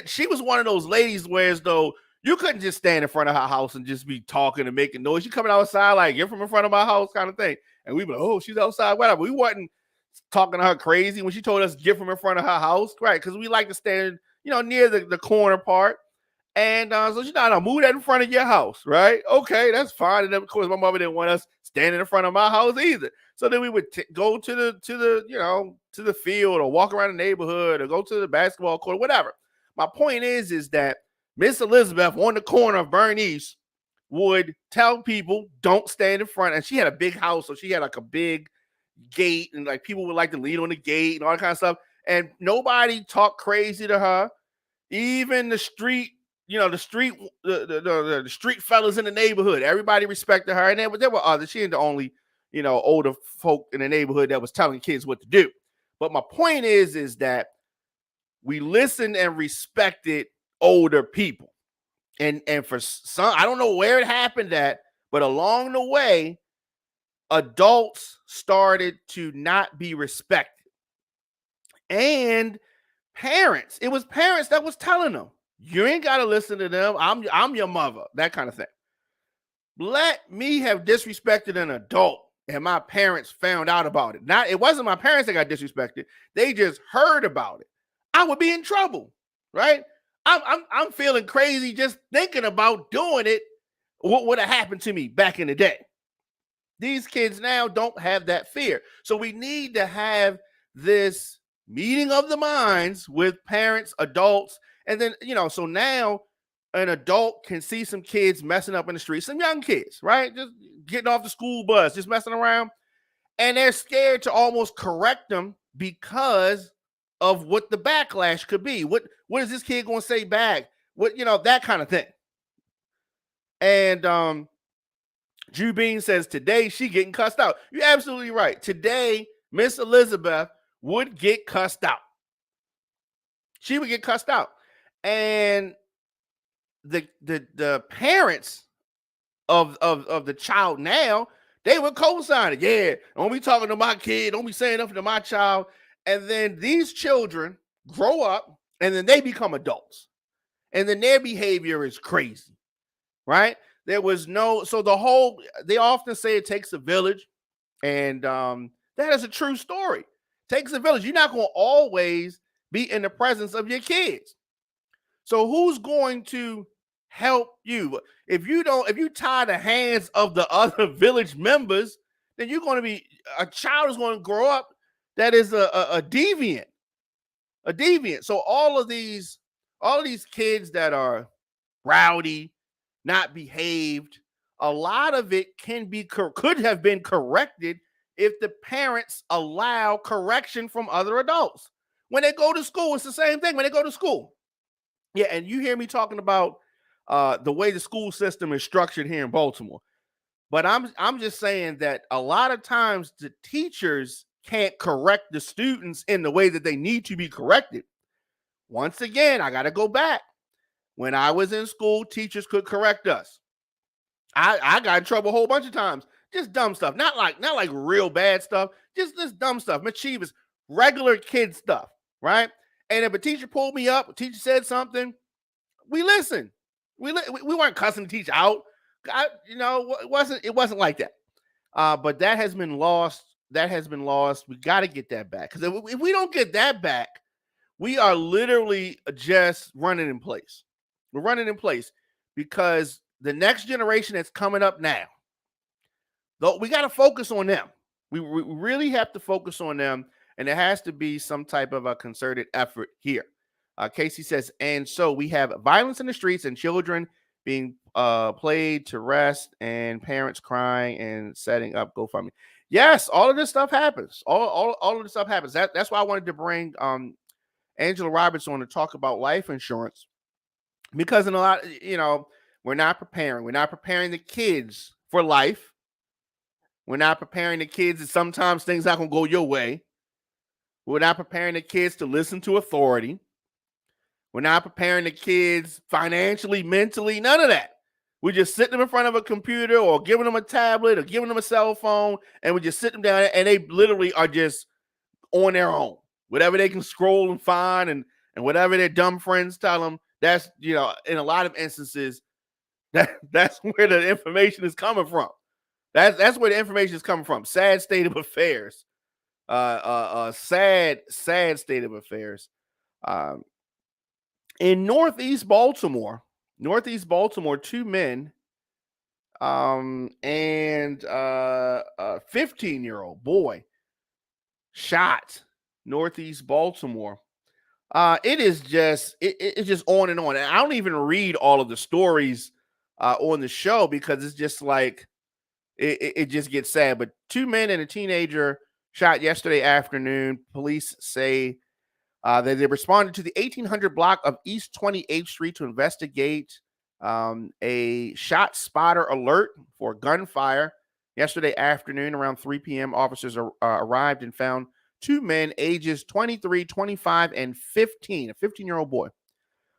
she was one of those ladies where as though you couldn't just stand in front of her house and just be talking and making noise. You coming outside like, you're from in front of my house kind of thing. And we'd be like, oh, she's outside, whatever. We wasn't talking to her crazy when she told us get from in front of her house, right? Because we like to stand, near the corner part. And so she's not move that in front of your house, right? Okay, that's fine. And then, of course, my mother didn't want us standing in front of my house either. So then we would go to the field or walk around the neighborhood or go to the basketball court, whatever. My point is that Miss Elizabeth on the corner of Bernice would tell people don't stand in front. And she had a big house, so she had like a big gate, and like people would like to lean on the gate and all that kind of stuff. And nobody talked crazy to her. Even the street, the street fellas in the neighborhood, everybody respected her. And there were others. She ain't the only, older folk in the neighborhood that was telling kids what to do. But my point is that we listened and respected older people. And for some, I don't know where it happened at, but along the way, adults started to not be respected. And parents, it was parents that was telling them, you ain't got to listen to them. I'm your mother, that kind of thing. Let me have disrespected an adult and my parents found out about it. It wasn't my parents that got disrespected. They just heard about it. I would be in trouble, right? I'm feeling crazy just thinking about doing it. What would have happened to me back in the day? These kids now don't have that fear. So we need to have this meeting of the minds with parents, adults, and then, so now an adult can see some kids messing up in the street, some young kids, right? Just getting off the school bus, just messing around. And they're scared to almost correct them because of what the backlash could be. What is this kid going to say back? What, that kind of thing. And Drew Bean says today she getting cussed out. You're absolutely right. Today, Miss Elizabeth would get cussed out. She would get cussed out. And the parents of the child now, they would co-sign it. Yeah, don't be talking to my kid. Don't be saying nothing to my child. And then these children grow up and then they become adults. And then their behavior is crazy, right? They often say it takes a village. And that is a true story. It takes a village. You're not going to always be in the presence of your kids. So who's going to help you? If you tie the hands of the other village members, then a child is going to grow up that is a deviant. So all of these kids that are rowdy, not behaved, a lot of it could have been corrected if the parents allow correction from other adults. When they go to school, it's the same thing. When they go to school. Yeah, and you hear me talking about the way the school system is structured here in Baltimore. But I'm just saying that a lot of times the teachers can't correct the students in the way that they need to be corrected. Once again, I got to go back. When I was in school, teachers could correct us. I got in trouble a whole bunch of times. Just dumb stuff. Not like real bad stuff. Just this dumb stuff. Mischievous, regular kid stuff, right? And if a teacher pulled me up, a teacher said something, we listened. We weren't cussing the teacher out. It wasn't like that. But that has been lost. We got to get that back. Because if we don't get that back, we are literally just running in place. We're running in place because the next generation that's coming up now, though, we got to focus on them. We really have to focus on them, and there has to be some type of a concerted effort here. Casey says, and so we have violence in the streets and children being played to rest, and parents crying and setting up GoFundMe. Yes, all of this stuff happens. All of this stuff happens. That's why I wanted to bring Angela Roberts on to talk about life insurance, because in a lot, we're not preparing. We're not preparing the kids for life. We're not preparing the kids that sometimes things not gonna go your way. We're not preparing the kids to listen to authority. We're not preparing the kids financially, mentally, none of that. We just sit them in front of a computer or giving them a tablet or giving them a cell phone, and we just sit them down, and they literally are just on their own. Whatever they can scroll and find, and whatever their dumb friends tell them, that's, in a lot of instances, that's where the information is coming from. That's where the information is coming from. Sad state of affairs. Sad state of affairs. In Northeast Baltimore, 2 men and a 15-year-old boy shot Northeast Baltimore. It's just on and on. And I don't even read all of the stories on the show, because it's just like it just gets sad. But 2 men and a teenager shot yesterday afternoon. Police say that they responded to the 1800 block of East 28th Street to investigate a shot spotter alert for gunfire. Yesterday afternoon, around 3 p.m., officers arrived and found 2 men, ages 23, 25, and 15, a 15-year-old boy,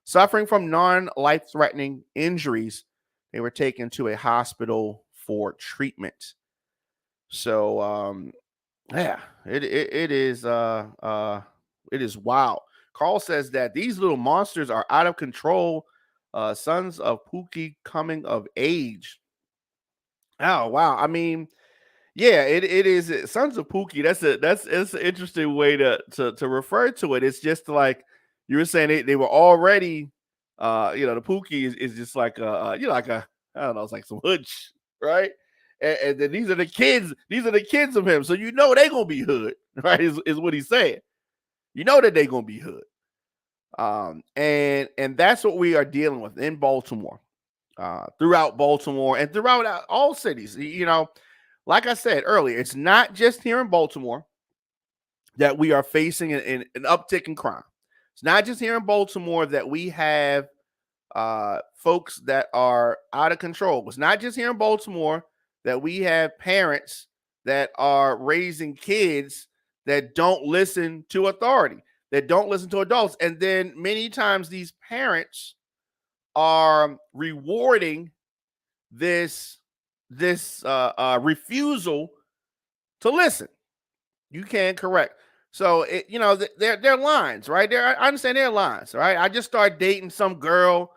suffering from non-life-threatening injuries. They were taken to a hospital for treatment. So, it is wild. Carl says that these little monsters are out of control. Sons of Pookie coming of age. Oh, wow. I mean, yeah, it is Sons of Pookie. That's an interesting way to refer to it. It's just like you were saying, they were already, the Pookie is just like like a, I don't know, it's like some hood, right? And then these are the kids. These are the kids of him. So they're gonna be hood, right? Is what he's saying. That they're gonna be hood. And that's what we are dealing with in Baltimore, throughout Baltimore and throughout all cities. Like I said earlier, it's not just here in Baltimore that we are facing an uptick in crime. It's not just here in Baltimore that we have folks that are out of control. It's not just here in Baltimore that we have parents that are raising kids that don't listen to authority, that don't listen to adults. And then many times these parents are rewarding this refusal to listen. You can't correct. So they're lines, right? I understand they're lines, right? I just started dating some girl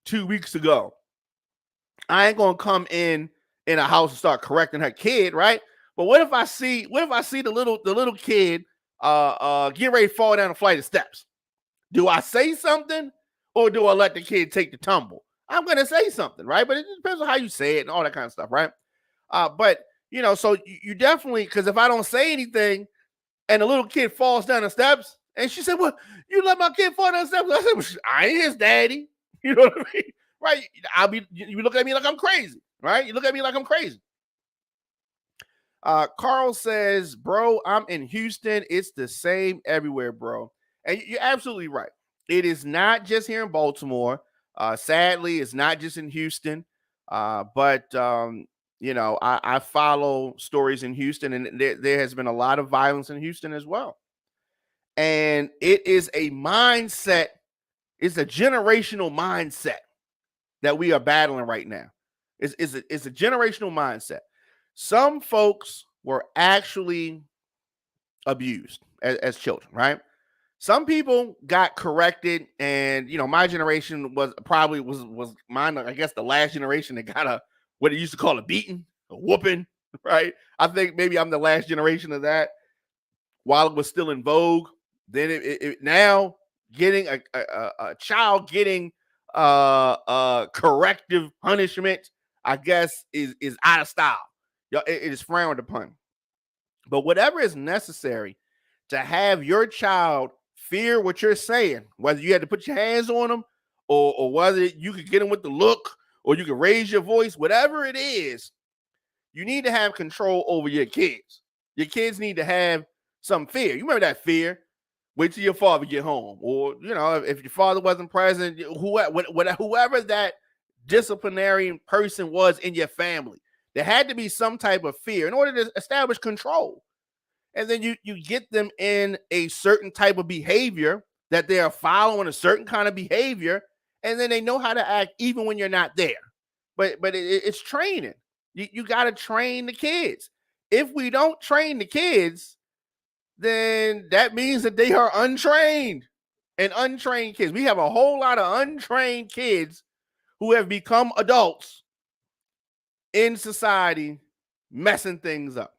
2 weeks ago. I ain't gonna come in a house and start correcting her kid, right? But what if I see the little kid get ready to fall down a flight of steps? Do I say something, or do I let the kid take the tumble? I'm gonna say something, right? But it depends on how you say it and all that kind of stuff, right? But so you definitely, because if I don't say anything and the little kid falls down the steps, and she said, "Well, you let my kid fall down the steps," I said, "Well, I ain't his daddy." You know what I mean? Right? You look at me like I'm crazy, right? You look at me like I'm crazy. Carl says, "Bro, I'm in Houston. It's the same everywhere, bro." And you're absolutely right. It is not just here in Baltimore. Sadly, it's not just in Houston. But I follow stories in Houston, and there has been a lot of violence in Houston as well. And it is a mindset. It's a generational mindset that we are battling right now. It's a generational mindset. Some folks were actually abused as children, right? Some people got corrected, and my generation was mine. I guess the last generation that got what they used to call a beating, a whooping, right? I think maybe I'm the last generation of that while it was still in vogue. Then it now getting a child getting corrective punishment, I guess, is out of style. It is frowned upon. But whatever is necessary to have your child fear what you're saying, whether you had to put your hands on them or whether you could get them with the look, or you can raise your voice, whatever it is, you need to have control over your kids. Your kids need to have some fear. You remember that fear? Wait till your father get home. Or, if your father wasn't present, whoever that disciplinary person was in your family, there had to be some type of fear in order to establish control. And then you get them in a certain type of behavior that they are following a certain kind of behavior, and then they know how to act even when you're not there. But it's training. You got to train the kids. If we don't train the kids, then that means that they are untrained. And untrained kids. We have a whole lot of untrained kids who have become adults in society messing things up.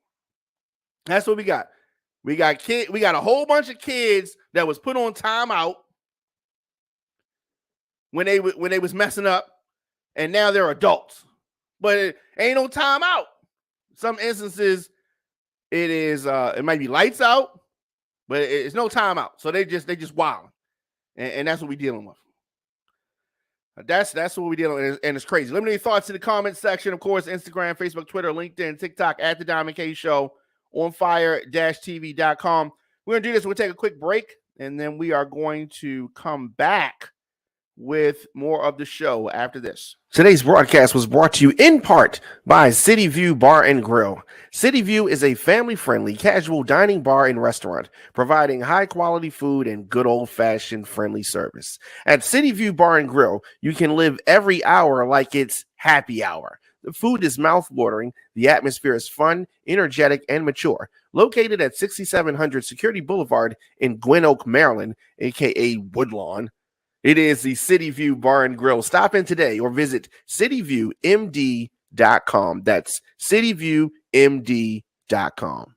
That's what we got. We got a whole bunch of kids that was put on timeout when they was messing up, and now they're adults. But it ain't no timeout. Some instances it might be lights out, but it's no timeout. So they just wilding. And that's what we're dealing with. That's what we're dealing with, and it's crazy. Let me know your thoughts in the comments section. Of course, Instagram, Facebook, Twitter, LinkedIn, TikTok, at The Diamond K Show, on fire-tv.com. We're going to do this. We'll take a quick break, and then we are going to come back with more of the show after this. Today's broadcast was brought to you in part by City View Bar and Grill. City View is a family-friendly casual dining bar and restaurant providing high-quality food and good old-fashioned friendly service. At City View Bar and Grill, you can live every hour like it's happy hour. The food is mouth-watering, the atmosphere is fun, energetic, and mature. Located at 6700 Security Boulevard in Gwynn Oak, Maryland, a.k.a. Woodlawn, it is the City View Bar and Grill. Stop in today or visit cityviewmd.com. That's cityviewmd.com.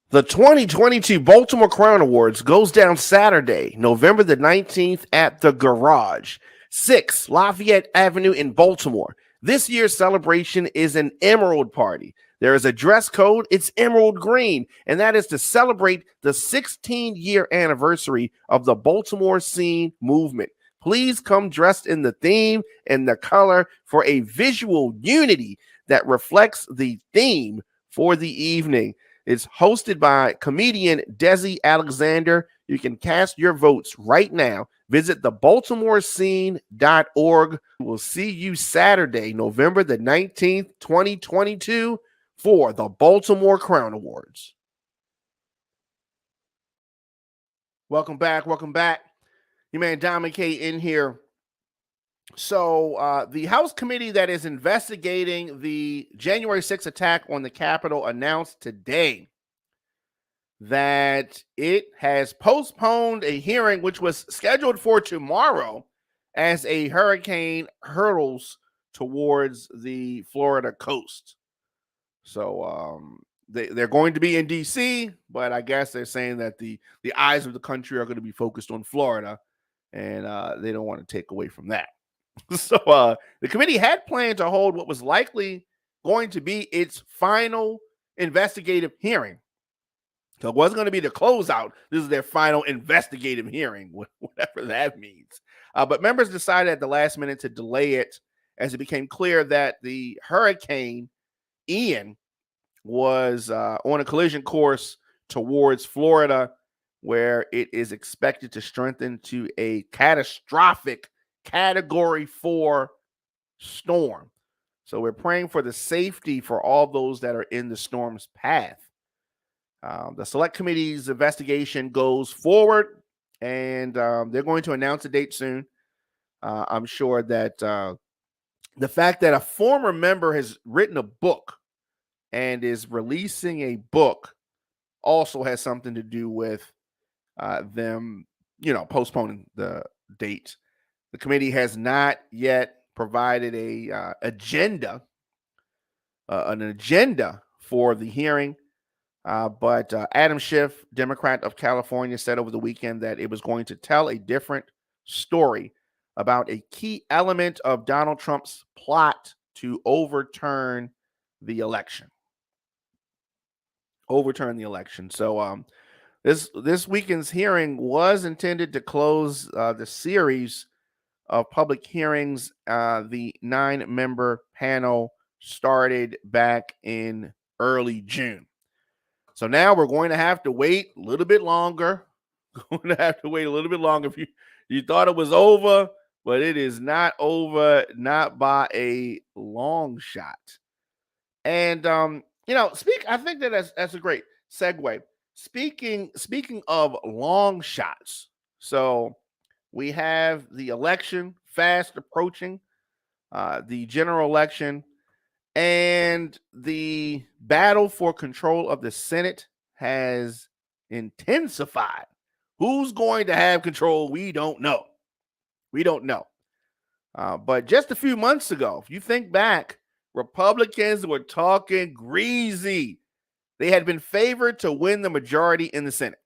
The 2022 Baltimore Crown Awards goes down Saturday, November the 19th at the Garage, 6 Lafayette Avenue in Baltimore. This year's celebration is an Emerald Party. There is a dress code. It's emerald green, and that is to celebrate the 16-year anniversary of the Baltimore scene movement. Please come dressed in the theme and the color for a visual unity that reflects the theme for the evening. It's hosted by comedian Desi Alexander. You can cast your votes right now. Visit thebaltimorescene.org. We'll see you Saturday, November the 19th, 2022. For the Baltimore Crown Awards. Welcome back. Your man Diamond K in here. So the House committee that is investigating the January 6th attack on the Capitol announced today that it has postponed a hearing which was scheduled for tomorrow as a hurricane hurtles towards the Florida coast. So they're going to be in D.C., but I guess they're saying that the eyes of the country are going to be focused on Florida, and they don't want to take away from that. So the committee had planned to hold what was likely going to be its final investigative hearing. So it wasn't going to be the closeout. This is their final investigative hearing, whatever that means. But members decided at the last minute to delay it as it became clear that the hurricane Ian was on a collision course towards Florida, where it is expected to strengthen to a catastrophic Category 4 storm. So we're praying for the safety for all those that are in the storm's path. The select committee's investigation goes forward, and they're going to announce a date soon. I'm sure that the fact that a former member has written a book and is releasing a book also has something to do with them, postponing the date. The committee has not yet provided an agenda for the hearing, but Adam Schiff, Democrat of California, said over the weekend that it was going to tell a different story about a key element of Donald Trump's plot to overturn the election. So this weekend's hearing was intended to close the series of public hearings. The 9-member panel started back in early June. So now we're going to have to wait a little bit longer. Going to have to wait a little bit longer. If you thought it was over, but it is not over, not by a long shot. And I think that's a great segue. Speaking of long shots, so we have the election fast approaching, the general election, and the battle for control of the Senate has intensified. Who's going to have control? We don't know. But just a few months ago, if you think back, Republicans were talking greasy. They had been favored to win the majority in the Senate.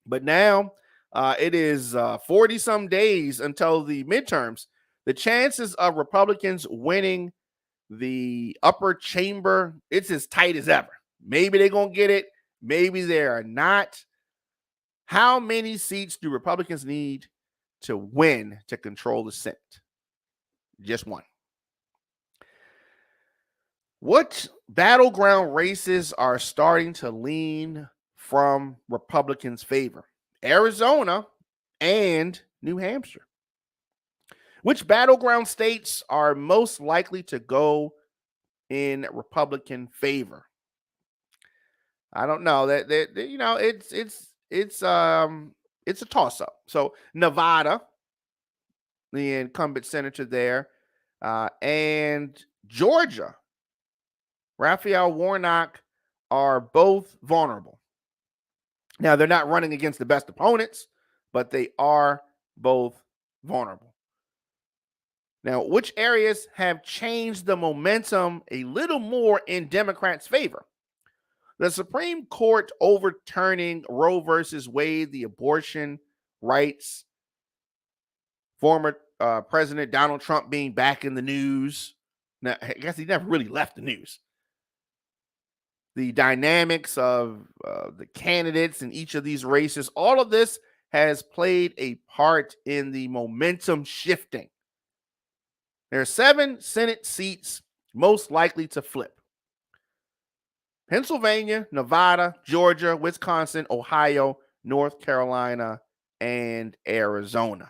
But now it is 40-some days until the midterms. The chances of Republicans winning the upper chamber, it's as tight as ever. Maybe they're going to get it. Maybe they are not. How many seats do Republicans need to win to control the Senate? Just one. What battleground races are starting to lean from Republicans' favor? Arizona and New Hampshire. Which battleground states are most likely to go in Republican favor? I don't know. That it's a toss-up. So Nevada, the incumbent senator there, and Georgia, Raphael Warnock, are both vulnerable. Now, they're not running against the best opponents, but they are both vulnerable. Now, which areas have changed the momentum a little more in Democrats' favor? The Supreme Court overturning Roe versus Wade, the abortion rights, former President Donald Trump being back in the news. Now, I guess he never really left the news. The dynamics of the candidates in each of these races, all of this has played a part in the momentum shifting. There are 7 Senate seats most likely to flip: Pennsylvania, Nevada, Georgia, Wisconsin, Ohio, North Carolina, and Arizona.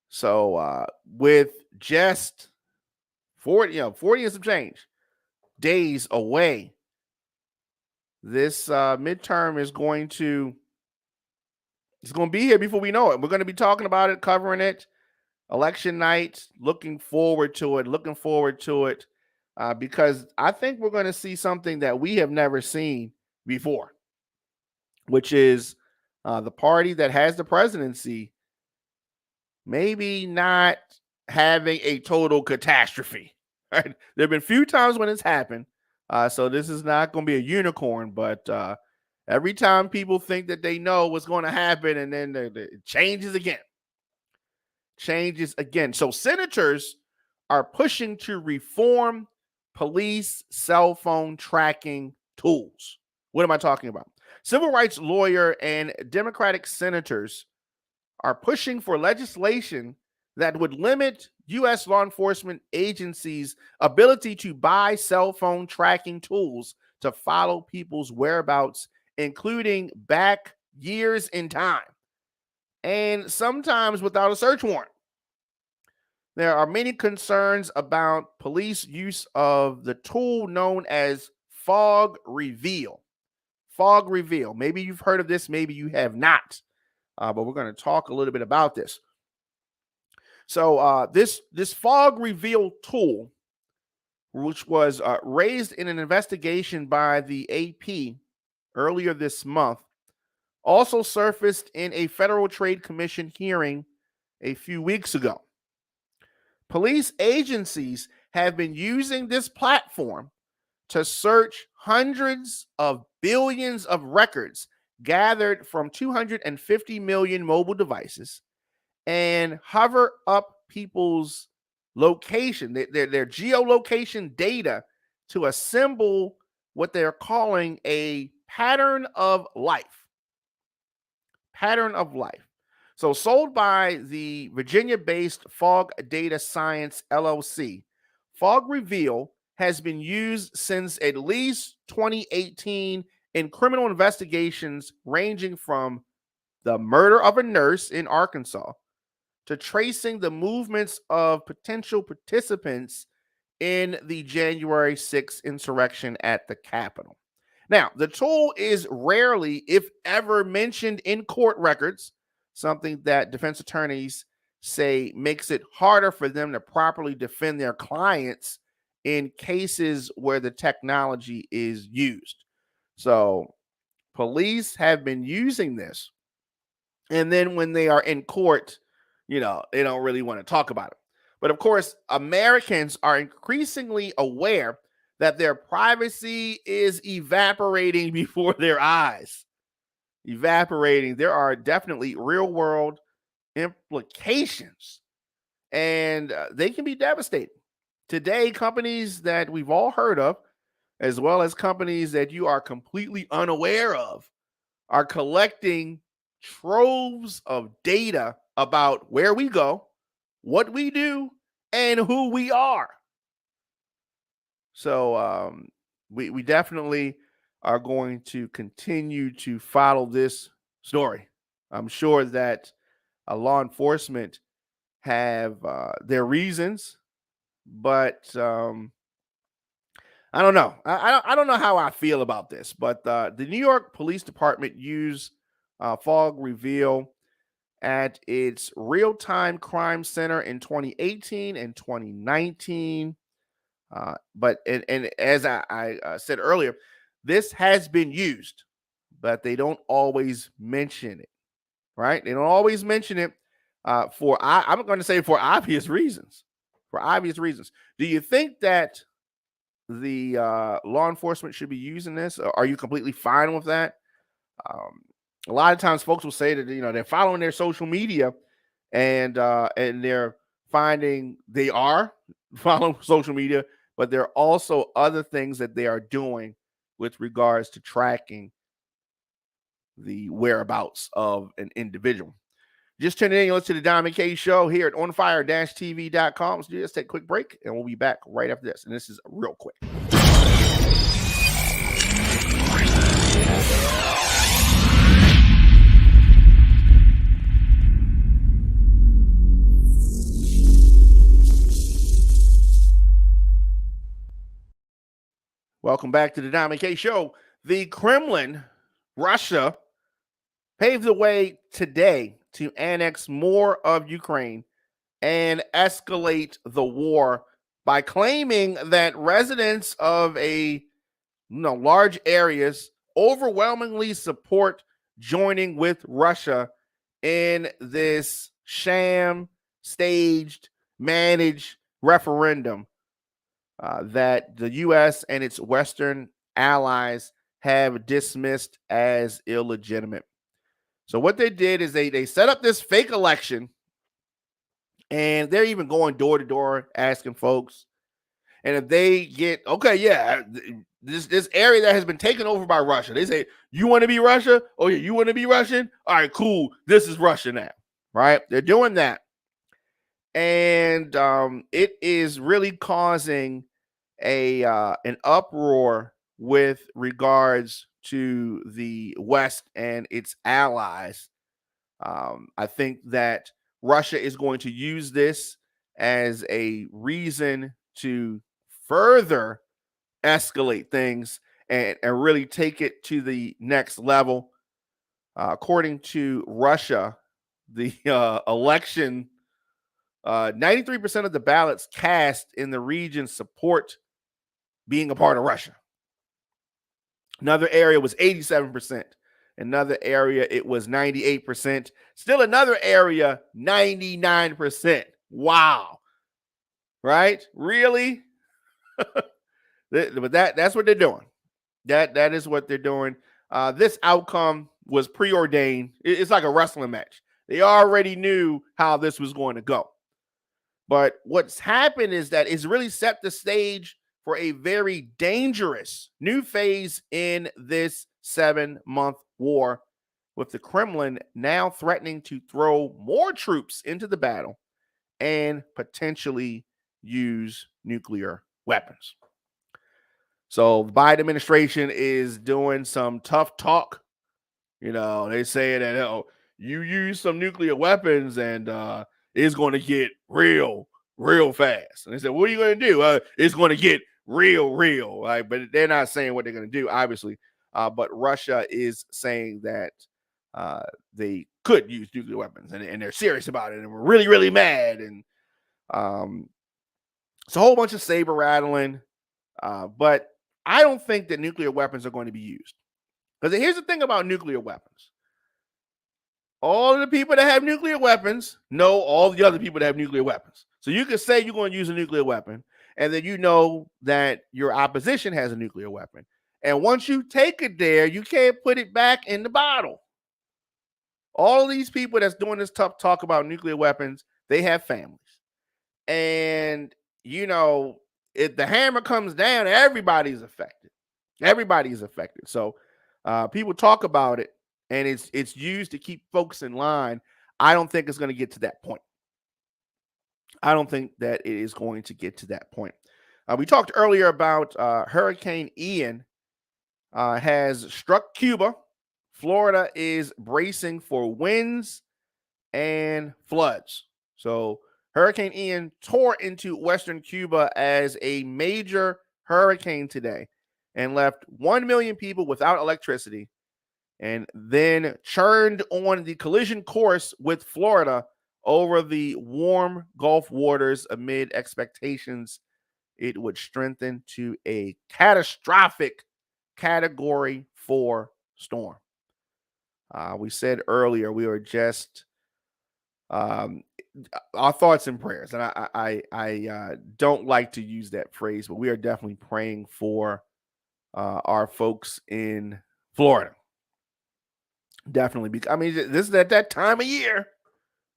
So with just 40 and some change days away, this midterm is going to be here before we know it. We're going to be talking about it, covering it. Election night, looking forward to it, because I think we're going to see something that we have never seen before, which is the party that has the presidency maybe not having a total catastrophe. Right? There have been few times when it's happened, so this is not going to be a unicorn, but every time people think that they know what's going to happen, and then it changes again. So senators are pushing to reform police cell phone tracking tools. What am I talking about? Civil rights lawyer and Democratic senators are pushing for legislation that would limit U.S. law enforcement agencies' ability to buy cell phone tracking tools to follow people's whereabouts, including back years in time, and sometimes without a search warrant. There are many concerns about police use of the tool known as fog reveal. Fog reveal. Maybe you've heard of this, maybe you have not, but we're going to talk a little bit about this. So this fog reveal tool, which was raised in an investigation by the AP earlier this month, also surfaced in a Federal Trade Commission hearing a few weeks ago. Police agencies have been using this platform to search hundreds of billions of records gathered from 250 million mobile devices and hover up people's location, their geolocation data, to assemble what they're calling a pattern of life. Pattern of life. So sold by the Virginia-based Fog Data Science LLC, Fog Reveal has been used since at least 2018 in criminal investigations ranging from the murder of a nurse in Arkansas to tracing the movements of potential participants in the January 6th insurrection at the Capitol. Now, the tool is rarely, if ever, mentioned in court records, something that defense attorneys say makes it harder for them to properly defend their clients in cases where the technology is used. So, police have been using this. And then when they are in court, they don't really want to talk about it. But of course, Americans are increasingly aware that their privacy is evaporating before their eyes. Evaporating. There are definitely real world implications, and they can be devastating. Today, companies that we've all heard of, as well as companies that you are completely unaware of, are collecting troves of data about where we go, what we do, and who we are. So we definitely are going to continue to follow this story. I'm sure that law enforcement have their reasons, but I don't know. I don't know how I feel about this, but the New York Police Department used Fog Reveal at its real-time crime center in 2018 and 2019. But as I said earlier, this has been used, but they don't always mention it, right? They don't always mention it I'm going to say for obvious reasons. For obvious reasons. Do you think that the law enforcement should be using this? Or are you completely fine with that? A lot of times folks will say that they're following their social media and they're finding they are following social media, but there are also other things that they are doing with regards to tracking the whereabouts of an individual. Just tune in, you listen to the Diamond K Show here at onfire-tv.com. So just take a quick break, and we'll be back right after this. And this is real quick. Welcome back to the Diamond K Show. The Kremlin, Russia, paved the way today to annex more of Ukraine and escalate the war by claiming that residents of large areas overwhelmingly support joining with Russia in this sham, staged, managed referendum that the U.S. and its Western allies have dismissed as illegitimate. So what they did is they set up this fake election, and they're even going door to door asking folks. And if they get, this area that has been taken over by Russia, they say, you want to be Russia? Oh, yeah, you want to be Russian? All right, cool. This is Russia now, right? They're doing that. And it is really causing an uproar with regards to the West and its allies. I think that Russia is going to use this as a reason to further escalate things and really take it to the next level. According to Russia, the election, 93% of the ballots cast in the region support being a part of Russia. Another area was 87%. Another area, it was 98%. Still another area, 99%. Wow. Right? Really? But that's what they're doing. That is what they're doing. This outcome was preordained. It's like a wrestling match. They already knew how this was going to go. But what's happened is that it's really set the stage for a very dangerous new phase in this 7-month war with the Kremlin now threatening to throw more troops into the battle and potentially use nuclear weapons. So the Biden administration is doing some tough talk. They say that you use some nuclear weapons and it's going to get real fast. And they said, what are you going to do? It's going to get real. Right? But they're not saying what they're going to do, obviously. But Russia is saying that they could use nuclear weapons, and they're serious about it, and we're really, really mad. And it's a whole bunch of saber rattling. But I don't think that nuclear weapons are going to be used. Because here's the thing about nuclear weapons. All of the people that have nuclear weapons know all the other people that have nuclear weapons. So you could say you're going to use a nuclear weapon, and then you know that your opposition has a nuclear weapon. And once you take it there, you can't put it back in the bottle. All of these people that's doing this tough talk about nuclear weapons, they have families. And, if the hammer comes down, everybody's affected. Everybody's affected. So people talk about it, and it's used to keep folks in line. I don't think it's going to get to that point. I don't think that it is going to get to that point. We talked earlier about Hurricane Ian has struck Cuba. Florida is bracing for winds and floods. So Hurricane Ian tore into western Cuba as a major hurricane today and left 1 million people without electricity, and then churned on the collision course with Florida over the warm Gulf waters amid expectations it would strengthen to a catastrophic Category 4 storm. We said earlier we were just our thoughts and prayers, and I don't like to use that phrase, but we are definitely praying for our folks in Florida. Definitely, because this is at that time of year.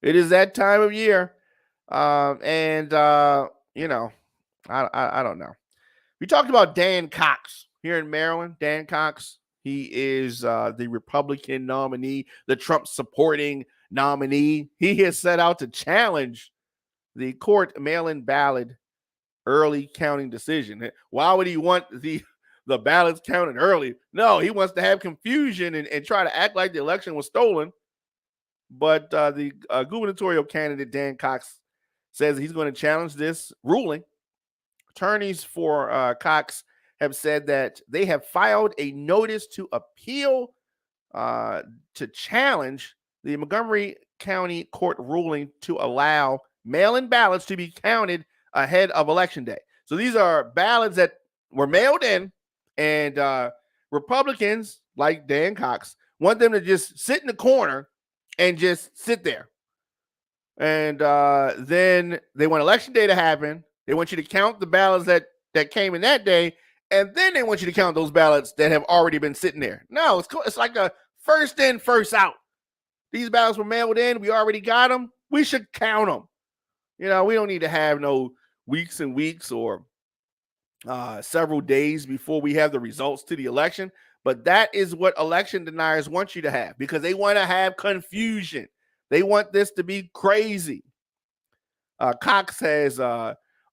It is that time of year, and I don't know. We talked about Dan Cox here in Maryland. Dan Cox, he is the Republican nominee, the Trump supporting nominee. He has set out to challenge the court mail-in ballot early counting decision. Why would he want the ballots counted early? No, he wants to have confusion and try to act like the election was stolen. But the gubernatorial candidate, Dan Cox, says he's going to challenge this ruling. Attorneys for Cox have said that they have filed a notice to appeal to challenge the Montgomery County Court ruling to allow mail-in ballots to be counted ahead of Election Day. So these are ballots that were mailed in, and Republicans like Dan Cox want them to just sit in the corner and just sit there. And then they want Election Day to happen. They want you to count the ballots that came in that day, and then they want you to count those ballots that have already been sitting there. No, it's like a first in, first out. These ballots were mailed in. We already got them. We should count them. We don't need to have no weeks and weeks or several days before we have the results to the election. But that is what election deniers want you to have, because they want to have confusion. They want this to be crazy. Cox has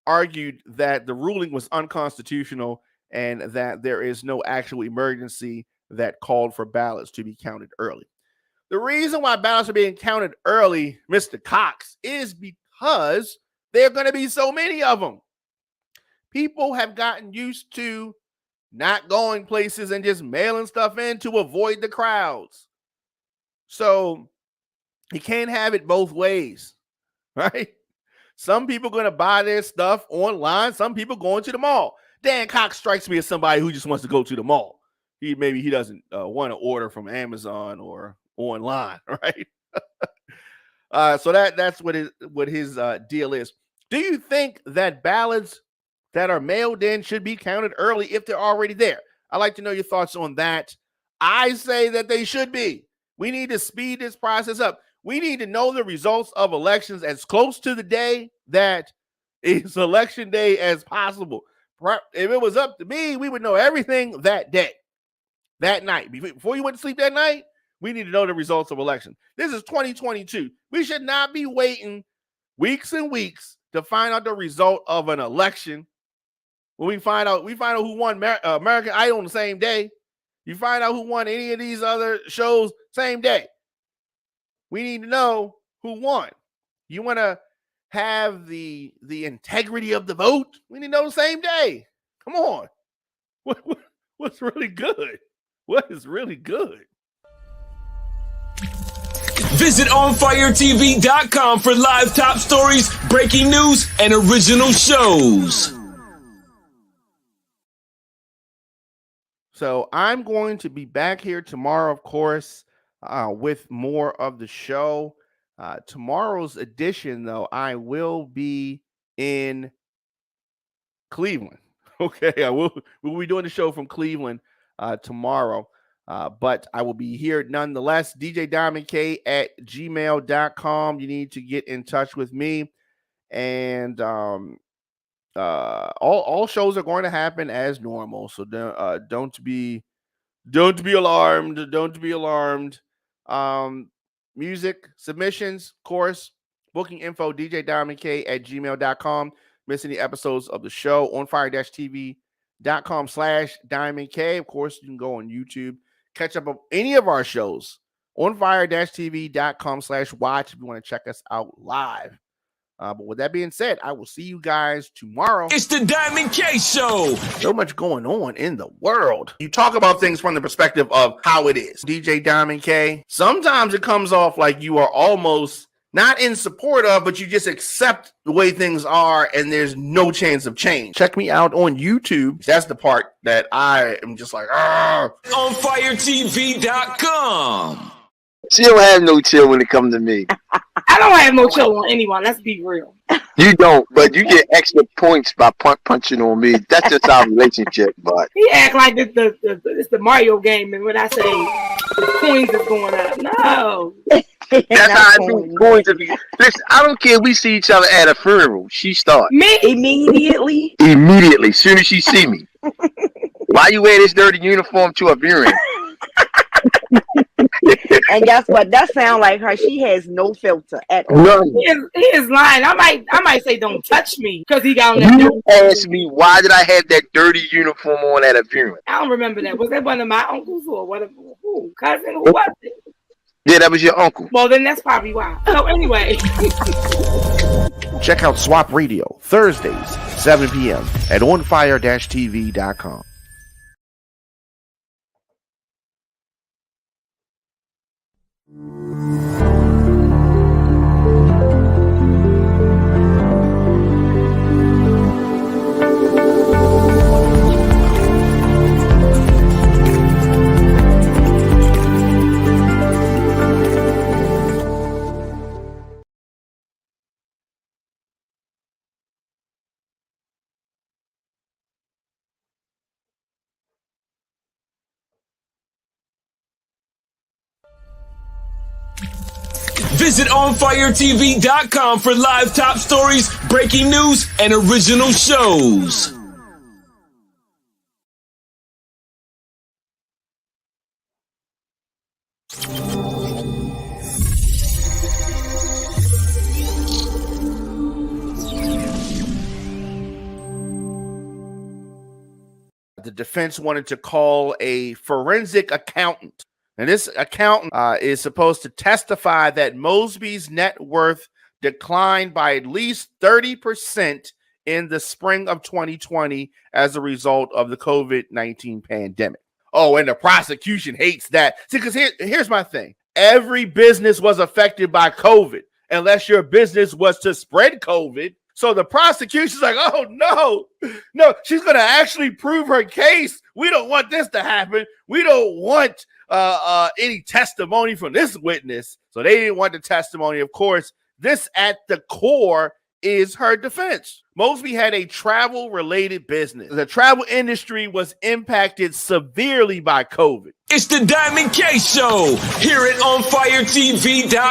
argued that the ruling was unconstitutional and that there is no actual emergency that called for ballots to be counted early. The reason why ballots are being counted early, Mr. Cox, is because there are going to be so many of them. People have gotten used to not going places and just mailing stuff in to avoid the crowds. So you can't have it both ways, right? Some people are going to buy their stuff online. Some people going to the mall. Dan Cox strikes me as somebody who just wants to go to the mall. Maybe he doesn't want to order from Amazon or online, right? So that's what his deal is. Do you think that ballots that are mailed in should be counted early if they're already there? I'd like to know your thoughts on that. I say that they should be. We need to speed this process up. We need to know the results of elections as close to the day that is Election Day as possible. If it was up to me, we would know everything that day, that night. Before you went to sleep that night, We need to know the results of election. This is 2022. We should not be waiting weeks and weeks to find out the result of an election. When we find out who won American Idol on the same day. You find out who won any of these other shows same day. We need to know who won. You want to have the integrity of the vote? We need to know the same day. Come on. What's really good? What is really good? Visit OnFireTV.com for live top stories, breaking news, and original shows. So I'm going to be back here tomorrow, of course, with more of the show. Tomorrow's edition, though, I will be in Cleveland. Okay, we'll be doing the show from Cleveland tomorrow. But I will be here nonetheless. DJDiamondK@gmail.com. You need to get in touch with me. And all shows are going to happen as normal. So don't be alarmed. Don't be alarmed. Music submissions, of course, booking info, DJDiamondK@gmail.com. Miss any episodes of the show on fire-tv.com/DiamondK. Of course, you can go on YouTube. Catch up on any of our shows on fire-tv.com/watch if you want to check us out live. But with that being said, I will see you guys tomorrow. It's the Diamond K Show. So much going on in the world. You talk about things from the perspective of how it is. DJ Diamond K, sometimes it comes off like you are almost not in support of, but you just accept the way things are and there's no chance of change. Check me out on YouTube. That's the part that I am just like, OnFireTV.com. She don't have no chill when it comes to me. I don't have no chill on anyone. Let's be real. You don't, but you get extra points by punching on me. That's just our relationship, but He act like it's the Mario game, and when I say the coins is going up, no. that's how I do points. Listen, I don't care. We see each other at a funeral. She starts Me? Immediately. as soon as she see me. Why you wear this dirty uniform to a funeral? And guess what? That sounds like her. She has no filter at all. None. He is lying. I might say don't touch me because he got on that. You asked me why did I have that dirty uniform on at a funeral? I don't remember that. Was that one of my uncles or what? Who? Cousin? Who was it? Yeah, that was your uncle. Well, then that's probably why. So anyway. check out Swap Radio Thursdays, 7 p.m. at onfire-tv.com. Visit OnFireTV.com for live top stories, breaking news, and original shows. The defense wanted to call a forensic accountant. And this accountant is supposed to testify that Mosby's net worth declined by at least 30% in the spring of 2020 as a result of the COVID-19 pandemic. Oh, and the prosecution hates that. See, because here's my thing. Every business was affected by COVID, unless your business was to spread COVID. So the prosecution's like, oh, no, she's going to actually prove her case. We don't want this to happen. We don't want any testimony from this witness. So they didn't want the testimony. Of course, this at the core is her defense. Mosby had a travel-related business. The travel industry was impacted severely by COVID. It's the Diamond K Show. Hear it on FireTV.com.